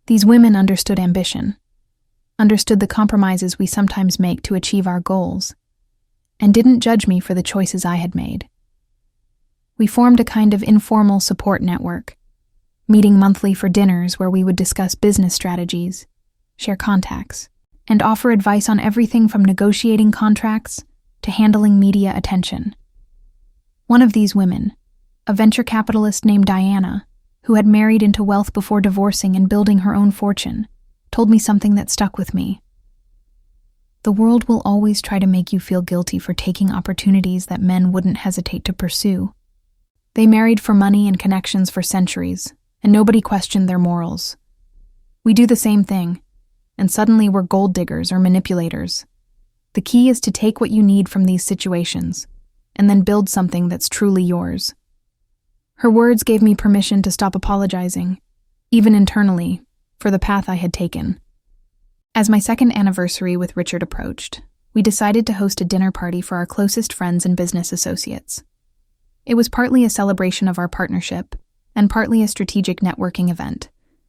[SPEAKER 1] These women understood ambition, understood the compromises we sometimes make to achieve our goals, and didn't judge me for the choices I had made. We formed a kind of informal support network, meeting monthly for dinners where we would discuss business strategies, share contacts, and offer advice on everything from negotiating contracts to handling media attention. One of these women, a venture capitalist named Diana, who had married into wealth before divorcing and building her own fortune, told me something that stuck with me. The world will always try to make you feel guilty for taking opportunities that men wouldn't hesitate to pursue. They married for money and connections for centuries, and nobody questioned their morals. We do the same thing, and suddenly we're gold diggers or manipulators. The key is to take what you need from these situations, and then build something that's truly yours. Her words gave me permission to stop apologizing, even internally, for the path I had taken. As my second anniversary with Richard approached, we decided to host a dinner party for our closest friends and business associates. It was partly a celebration of our partnership, and partly a strategic networking event,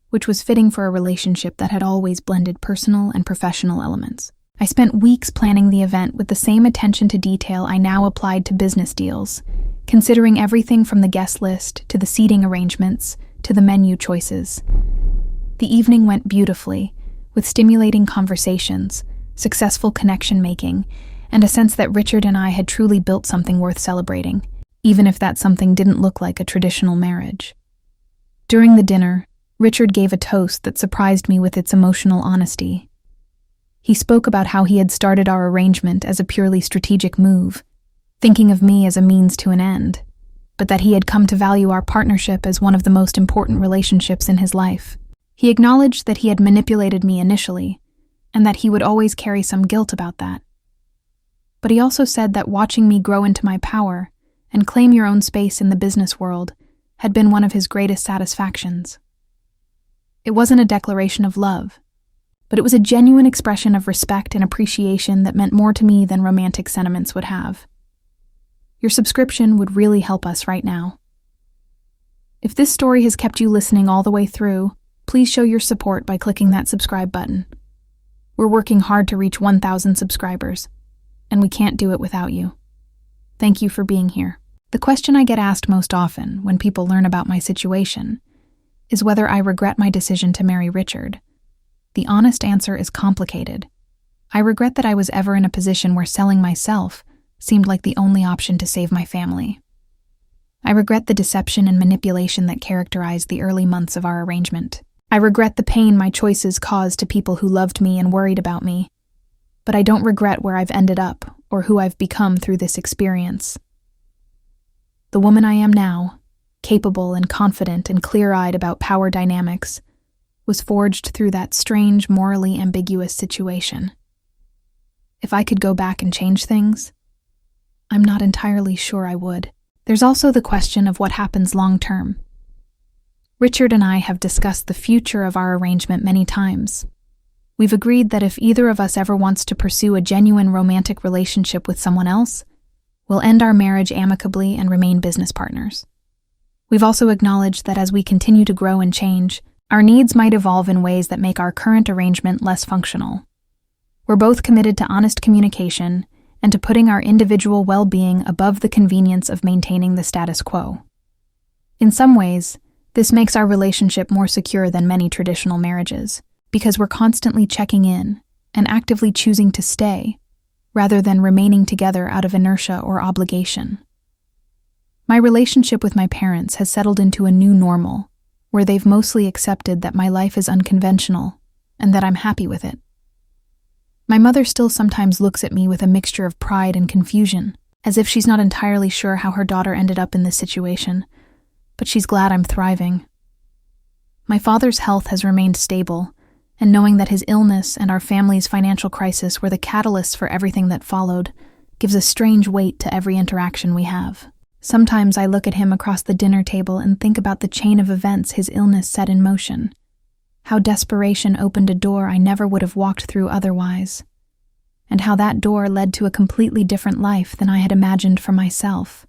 [SPEAKER 1] which was fitting for a relationship that had always blended personal and professional elements. I spent weeks planning the event with the same attention to detail I now applied to business deals, considering everything from the guest list to the seating arrangements to the menu choices. The evening went beautifully, with stimulating conversations, successful connection-making, and a sense that Richard and I had truly built something worth celebrating, even if that something didn't look like a traditional marriage. During the dinner, Richard gave a toast that surprised me with its emotional honesty. He spoke about how he had started our arrangement as a purely strategic move, thinking of me as a means to an end, but that he had come to value our partnership as one of the most important relationships in his life. He acknowledged that he had manipulated me initially, and that he would always carry some guilt about that. But he also said that watching me grow into my power and claim your own space in the business world had been one of his greatest satisfactions. It wasn't a declaration of love, but it was a genuine expression of respect and appreciation that meant more to me than romantic sentiments would have. Your subscription would really help us right now. If this story has kept you listening all the way through, please show your support by clicking that subscribe button. We're working hard to reach 1,000 subscribers, and we can't do it without you. Thank you for being here. The question I get asked most often when people learn about my situation is whether I regret my decision to marry Richard. The honest answer is complicated. I regret that I was ever in a position where selling myself seemed like the only option to save my family. I regret the deception and manipulation that characterized the early months of our arrangement. I regret the pain my choices caused to people who loved me and worried about me. But I don't regret where I've ended up or who I've become through this experience. The woman I am now, capable and confident and clear-eyed about power dynamics, was forged through that strange, morally ambiguous situation. If I could go back and change things, I'm not entirely sure I would. There's also the question of what happens long-term. Richard and I have discussed the future of our arrangement many times. We've agreed that if either of us ever wants to pursue a genuine romantic relationship with someone else, we'll end our marriage amicably and remain business partners. We've also acknowledged that as we continue to grow and change, our needs might evolve in ways that make our current arrangement less functional. We're both committed to honest communication and to putting our individual well-being above the convenience of maintaining the status quo. In some ways, this makes our relationship more secure than many traditional marriages, because we're constantly checking in and actively choosing to stay, rather than remaining together out of inertia or obligation. My relationship with my parents has settled into a new normal, where they've mostly accepted that my life is unconventional and that I'm happy with it. My mother still sometimes looks at me with a mixture of pride and confusion, as if she's not entirely sure how her daughter ended up in this situation, but she's glad I'm thriving. My father's health has remained stable, and knowing that his illness and our family's financial crisis were the catalysts for everything that followed gives a strange weight to every interaction we have. Sometimes I look at him across the dinner table and think about the chain of events his illness set in motion, how desperation opened a door I never would have walked through otherwise, and how that door led to a completely different life than I had imagined for myself.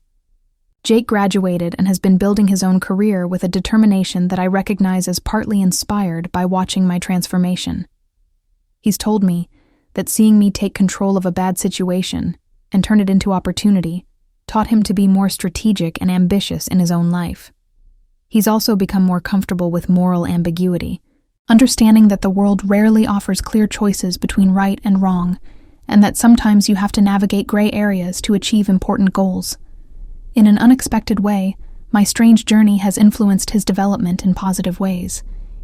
[SPEAKER 1] Jake graduated and has been building his own career with a determination that I recognize as partly inspired by watching my transformation. He's told me that seeing me take control of a bad situation and turn it into opportunity taught him to be more strategic and ambitious in his own life. He's also become more comfortable with moral ambiguity, understanding that the world rarely offers clear choices between right and wrong, and that sometimes you have to navigate gray areas to achieve important goals. In an unexpected way, my strange journey has influenced his development in positive ways,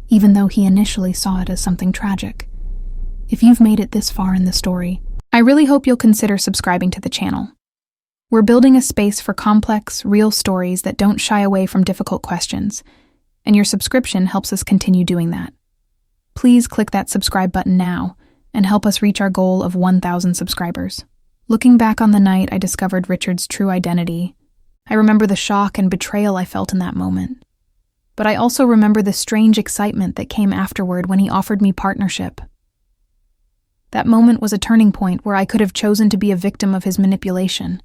[SPEAKER 1] even though he initially saw it as something tragic. If you've made it this far in the story, I really hope you'll consider subscribing to the channel. We're building a space for complex, real stories that don't shy away from difficult questions, and your subscription helps us continue doing that. Please click that subscribe button now and help us reach our goal of 1,000 subscribers. Looking back on the night I discovered Richard's true identity, I remember the shock and betrayal I felt in that moment. But I also remember the strange excitement that came afterward when he offered me partnership. That moment was a turning point where I could have chosen to be a victim of his manipulation,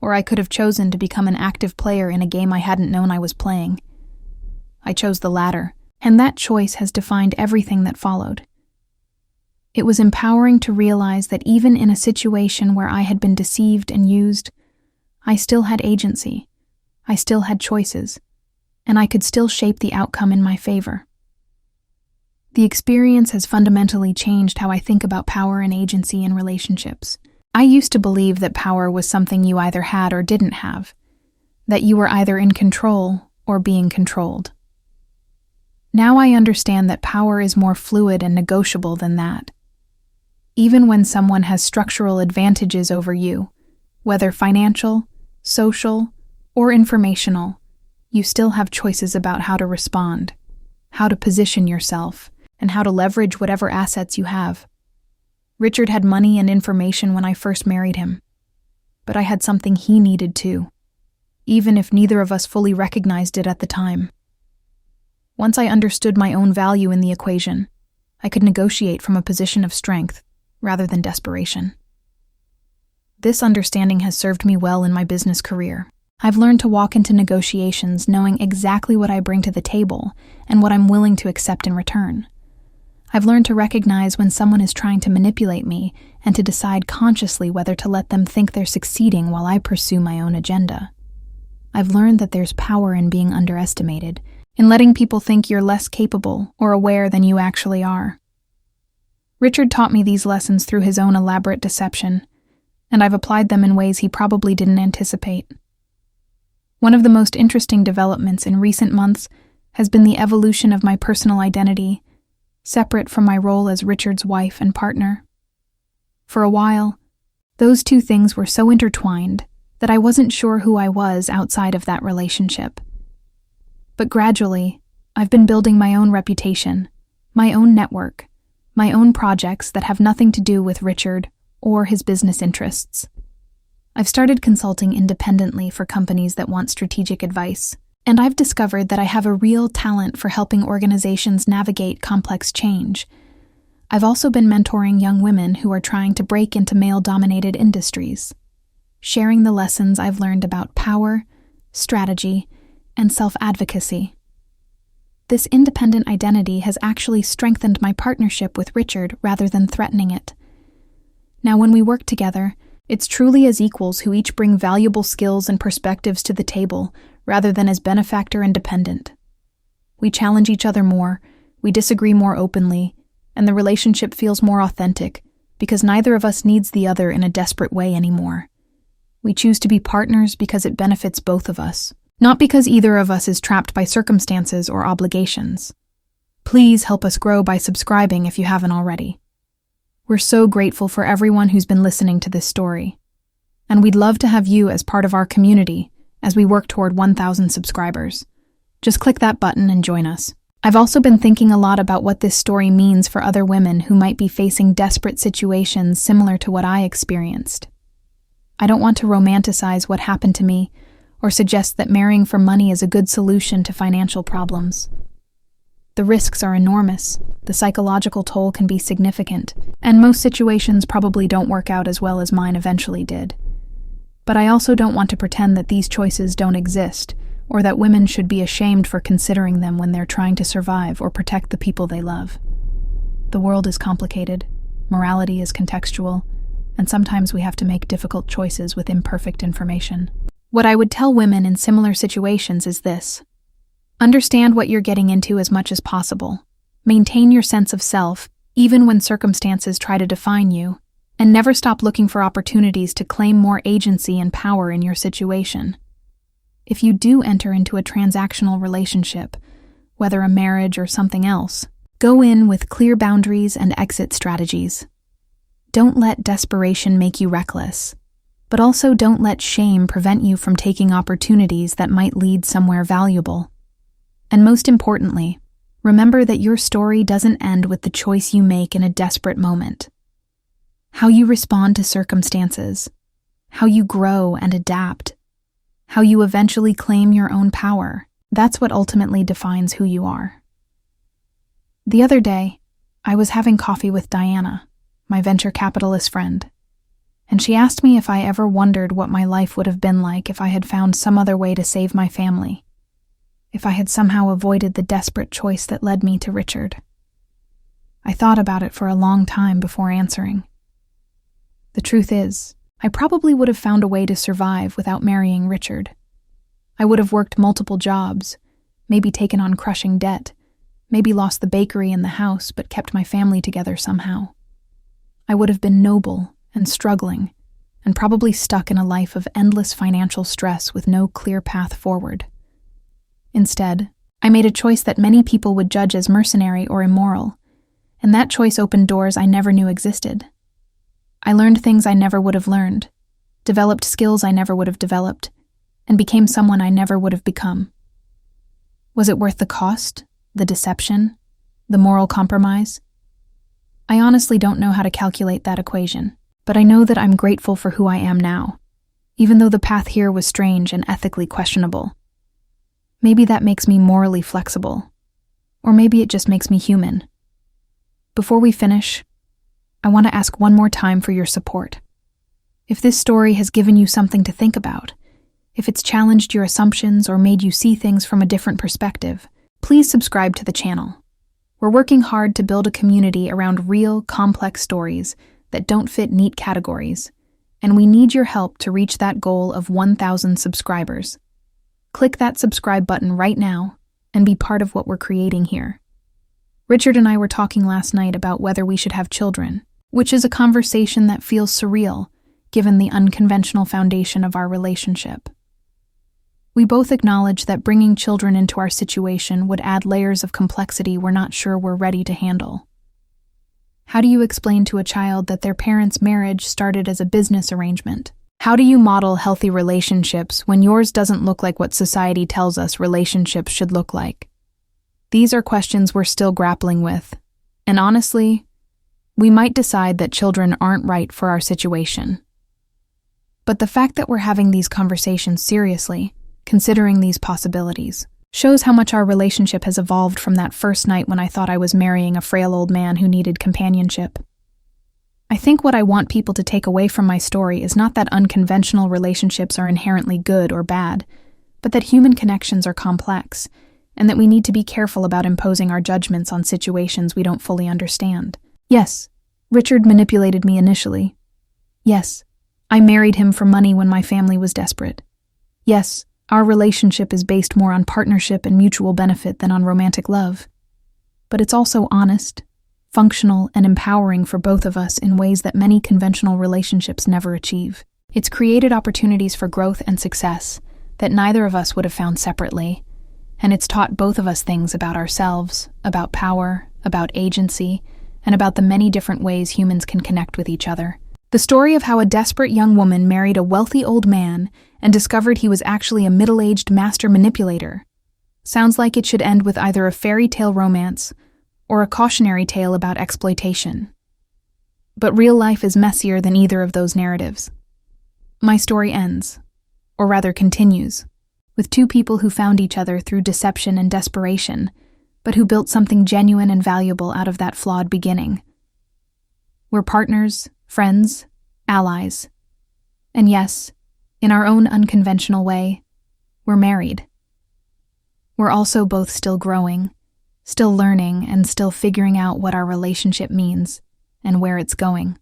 [SPEAKER 1] or I could have chosen to become an active player in a game I hadn't known I was playing. I chose the latter, and that choice has defined everything that followed. It was empowering to realize that even in a situation where I had been deceived and used, I still had agency, I still had choices, and I could still shape the outcome in my favor. The experience has fundamentally changed how I think about power and agency in relationships. I used to believe that power was something you either had or didn't have, that you were either in control or being controlled. Now I understand that power is more fluid and negotiable than that. Even when someone has structural advantages over you, whether financial, social, or informational, you still have choices about how to respond, how to position yourself, and how to leverage whatever assets you have. Richard had money and information when I first married him, but I had something he needed too, even if neither of us fully recognized it at the time. Once I understood my own value in the equation, I could negotiate from a position of strength rather than desperation. This understanding has served me well in my business career. I've learned to walk into negotiations knowing exactly what I bring to the table and what I'm willing to accept in return. I've learned to recognize when someone is trying to manipulate me and to decide consciously whether to let them think they're succeeding while I pursue my own agenda. I've learned that there's power in being underestimated, in letting people think you're less capable or aware than you actually are. Richard taught me these lessons through his own elaborate deception, and I've applied them in ways he probably didn't anticipate. One of the most interesting developments in recent months has been the evolution of my personal identity, separate from my role as Richard's wife and partner. For a while, those two things were so intertwined that I wasn't sure who I was outside of that relationship. But gradually, I've been building my own reputation, my own network, my own projects that have nothing to do with Richard or his business interests. I've started consulting independently for companies that want strategic advice, and I've discovered that I have a real talent for helping organizations navigate complex change. I've also been mentoring young women who are trying to break into male-dominated industries, sharing the lessons I've learned about power, strategy, and self-advocacy. This independent identity has actually strengthened my partnership with Richard rather than threatening it. Now, when we work together, it's truly as equals who each bring valuable skills and perspectives to the table, rather than as benefactor and dependent. We challenge each other more, we disagree more openly, and the relationship feels more authentic because neither of us needs the other in a desperate way anymore. We choose to be partners because it benefits both of us, not because either of us is trapped by circumstances or obligations. Please help us grow by subscribing if you haven't already. We're so grateful for everyone who's been listening to this story, and we'd love to have you as part of our community as we work toward 1,000 subscribers. Just click that button and join us. I've also been thinking a lot about what this story means for other women who might be facing desperate situations similar to what I experienced. I don't want to romanticize what happened to me or suggest that marrying for money is a good solution to financial problems. The risks are enormous, the psychological toll can be significant, and most situations probably don't work out as well as mine eventually did. But I also don't want to pretend that these choices don't exist, or that women should be ashamed for considering them when they're trying to survive or protect the people they love. The world is complicated, morality is contextual, and sometimes we have to make difficult choices with imperfect information. What I would tell women in similar situations is this: understand what you're getting into as much as possible. Maintain your sense of self, even when circumstances try to define you, and never stop looking for opportunities to claim more agency and power in your situation. If you do enter into a transactional relationship, whether a marriage or something else, go in with clear boundaries and exit strategies. Don't let desperation make you reckless, but also don't let shame prevent you from taking opportunities that might lead somewhere valuable. And most importantly, remember that your story doesn't end with the choice you make in a desperate moment. How you respond to circumstances, how you grow and adapt, how you eventually claim your own power, that's what ultimately defines who you are. The other day, I was having coffee with Diana, my venture capitalist friend, and she asked me if I ever wondered what my life would have been like if I had found some other way to save my family, if I had somehow avoided the desperate choice that led me to Richard. I thought about it for a long time before answering. The truth is, I probably would have found a way to survive without marrying Richard. I would have worked multiple jobs, maybe taken on crushing debt, maybe lost the bakery and the house but kept my family together somehow. I would have been noble and struggling, and probably stuck in a life of endless financial stress with no clear path forward. Instead, I made a choice that many people would judge as mercenary or immoral, and that choice opened doors I never knew existed. I learned things I never would have learned, developed skills I never would have developed, and became someone I never would have become. Was it worth the cost, the deception, the moral compromise? I honestly don't know how to calculate that equation, but I know that I'm grateful for who I am now, even though the path here was strange and ethically questionable. Maybe that makes me morally flexible, or maybe it just makes me human. Before we finish, I want to ask one more time for your support. If this story has given you something to think about, if it's challenged your assumptions or made you see things from a different perspective, please subscribe to the channel. We're working hard to build a community around real, complex stories that don't fit neat categories, and we need your help to reach that goal of 1,000 subscribers. Click that subscribe button right now and be part of what we're creating here. Richard and I were talking last night about whether we should have children, which is a conversation that feels surreal given the unconventional foundation of our relationship. We both acknowledge that bringing children into our situation would add layers of complexity we're not sure we're ready to handle. How do you explain to a child that their parents' marriage started as a business arrangement? How do you model healthy relationships when yours doesn't look like what society tells us relationships should look like? These are questions we're still grappling with, and honestly, we might decide that children aren't right for our situation. But the fact that we're having these conversations seriously, considering these possibilities, shows how much our relationship has evolved from that first night when I thought I was marrying a frail old man who needed companionship. I think what I want people to take away from my story is not that unconventional relationships are inherently good or bad, but that human connections are complex, and that we need to be careful about imposing our judgments on situations we don't fully understand. Yes, Richard manipulated me initially. Yes, I married him for money when my family was desperate. Yes, our relationship is based more on partnership and mutual benefit than on romantic love. But it's also honest, functional, and empowering for both of us in ways that many conventional relationships never achieve. It's created opportunities for growth and success that neither of us would have found separately, and it's taught both of us things about ourselves, about power, about agency, and about the many different ways humans can connect with each other. The story of how a desperate young woman married a wealthy old man and discovered he was actually a middle-aged master manipulator. Sounds like it should end with either a fairy tale romance or a cautionary tale about exploitation. But real life is messier than either of those narratives. My story ends, or rather continues, with two people who found each other through deception and desperation, but who built something genuine and valuable out of that flawed beginning. We're partners, friends, allies. And yes, in our own unconventional way, we're married. We're also both still growing, still learning, and still figuring out what our relationship means and where it's going.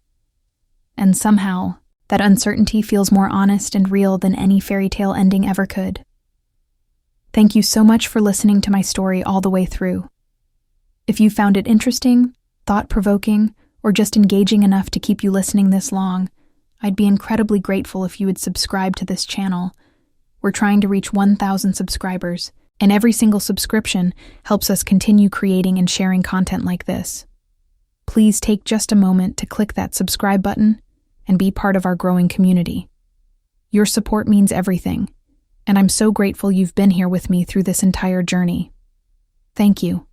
[SPEAKER 1] And somehow, that uncertainty feels more honest and real than any fairy tale ending ever could. Thank you so much for listening to my story all the way through. If you found it interesting, thought-provoking, or just engaging enough to keep you listening this long, I'd be incredibly grateful if you would subscribe to this channel. We're trying to reach 1,000 subscribers, and every single subscription helps us continue creating and sharing content like this. Please take just a moment to click that subscribe button and be part of our growing community. Your support means everything, and I'm so grateful you've been here with me through this entire journey. Thank you.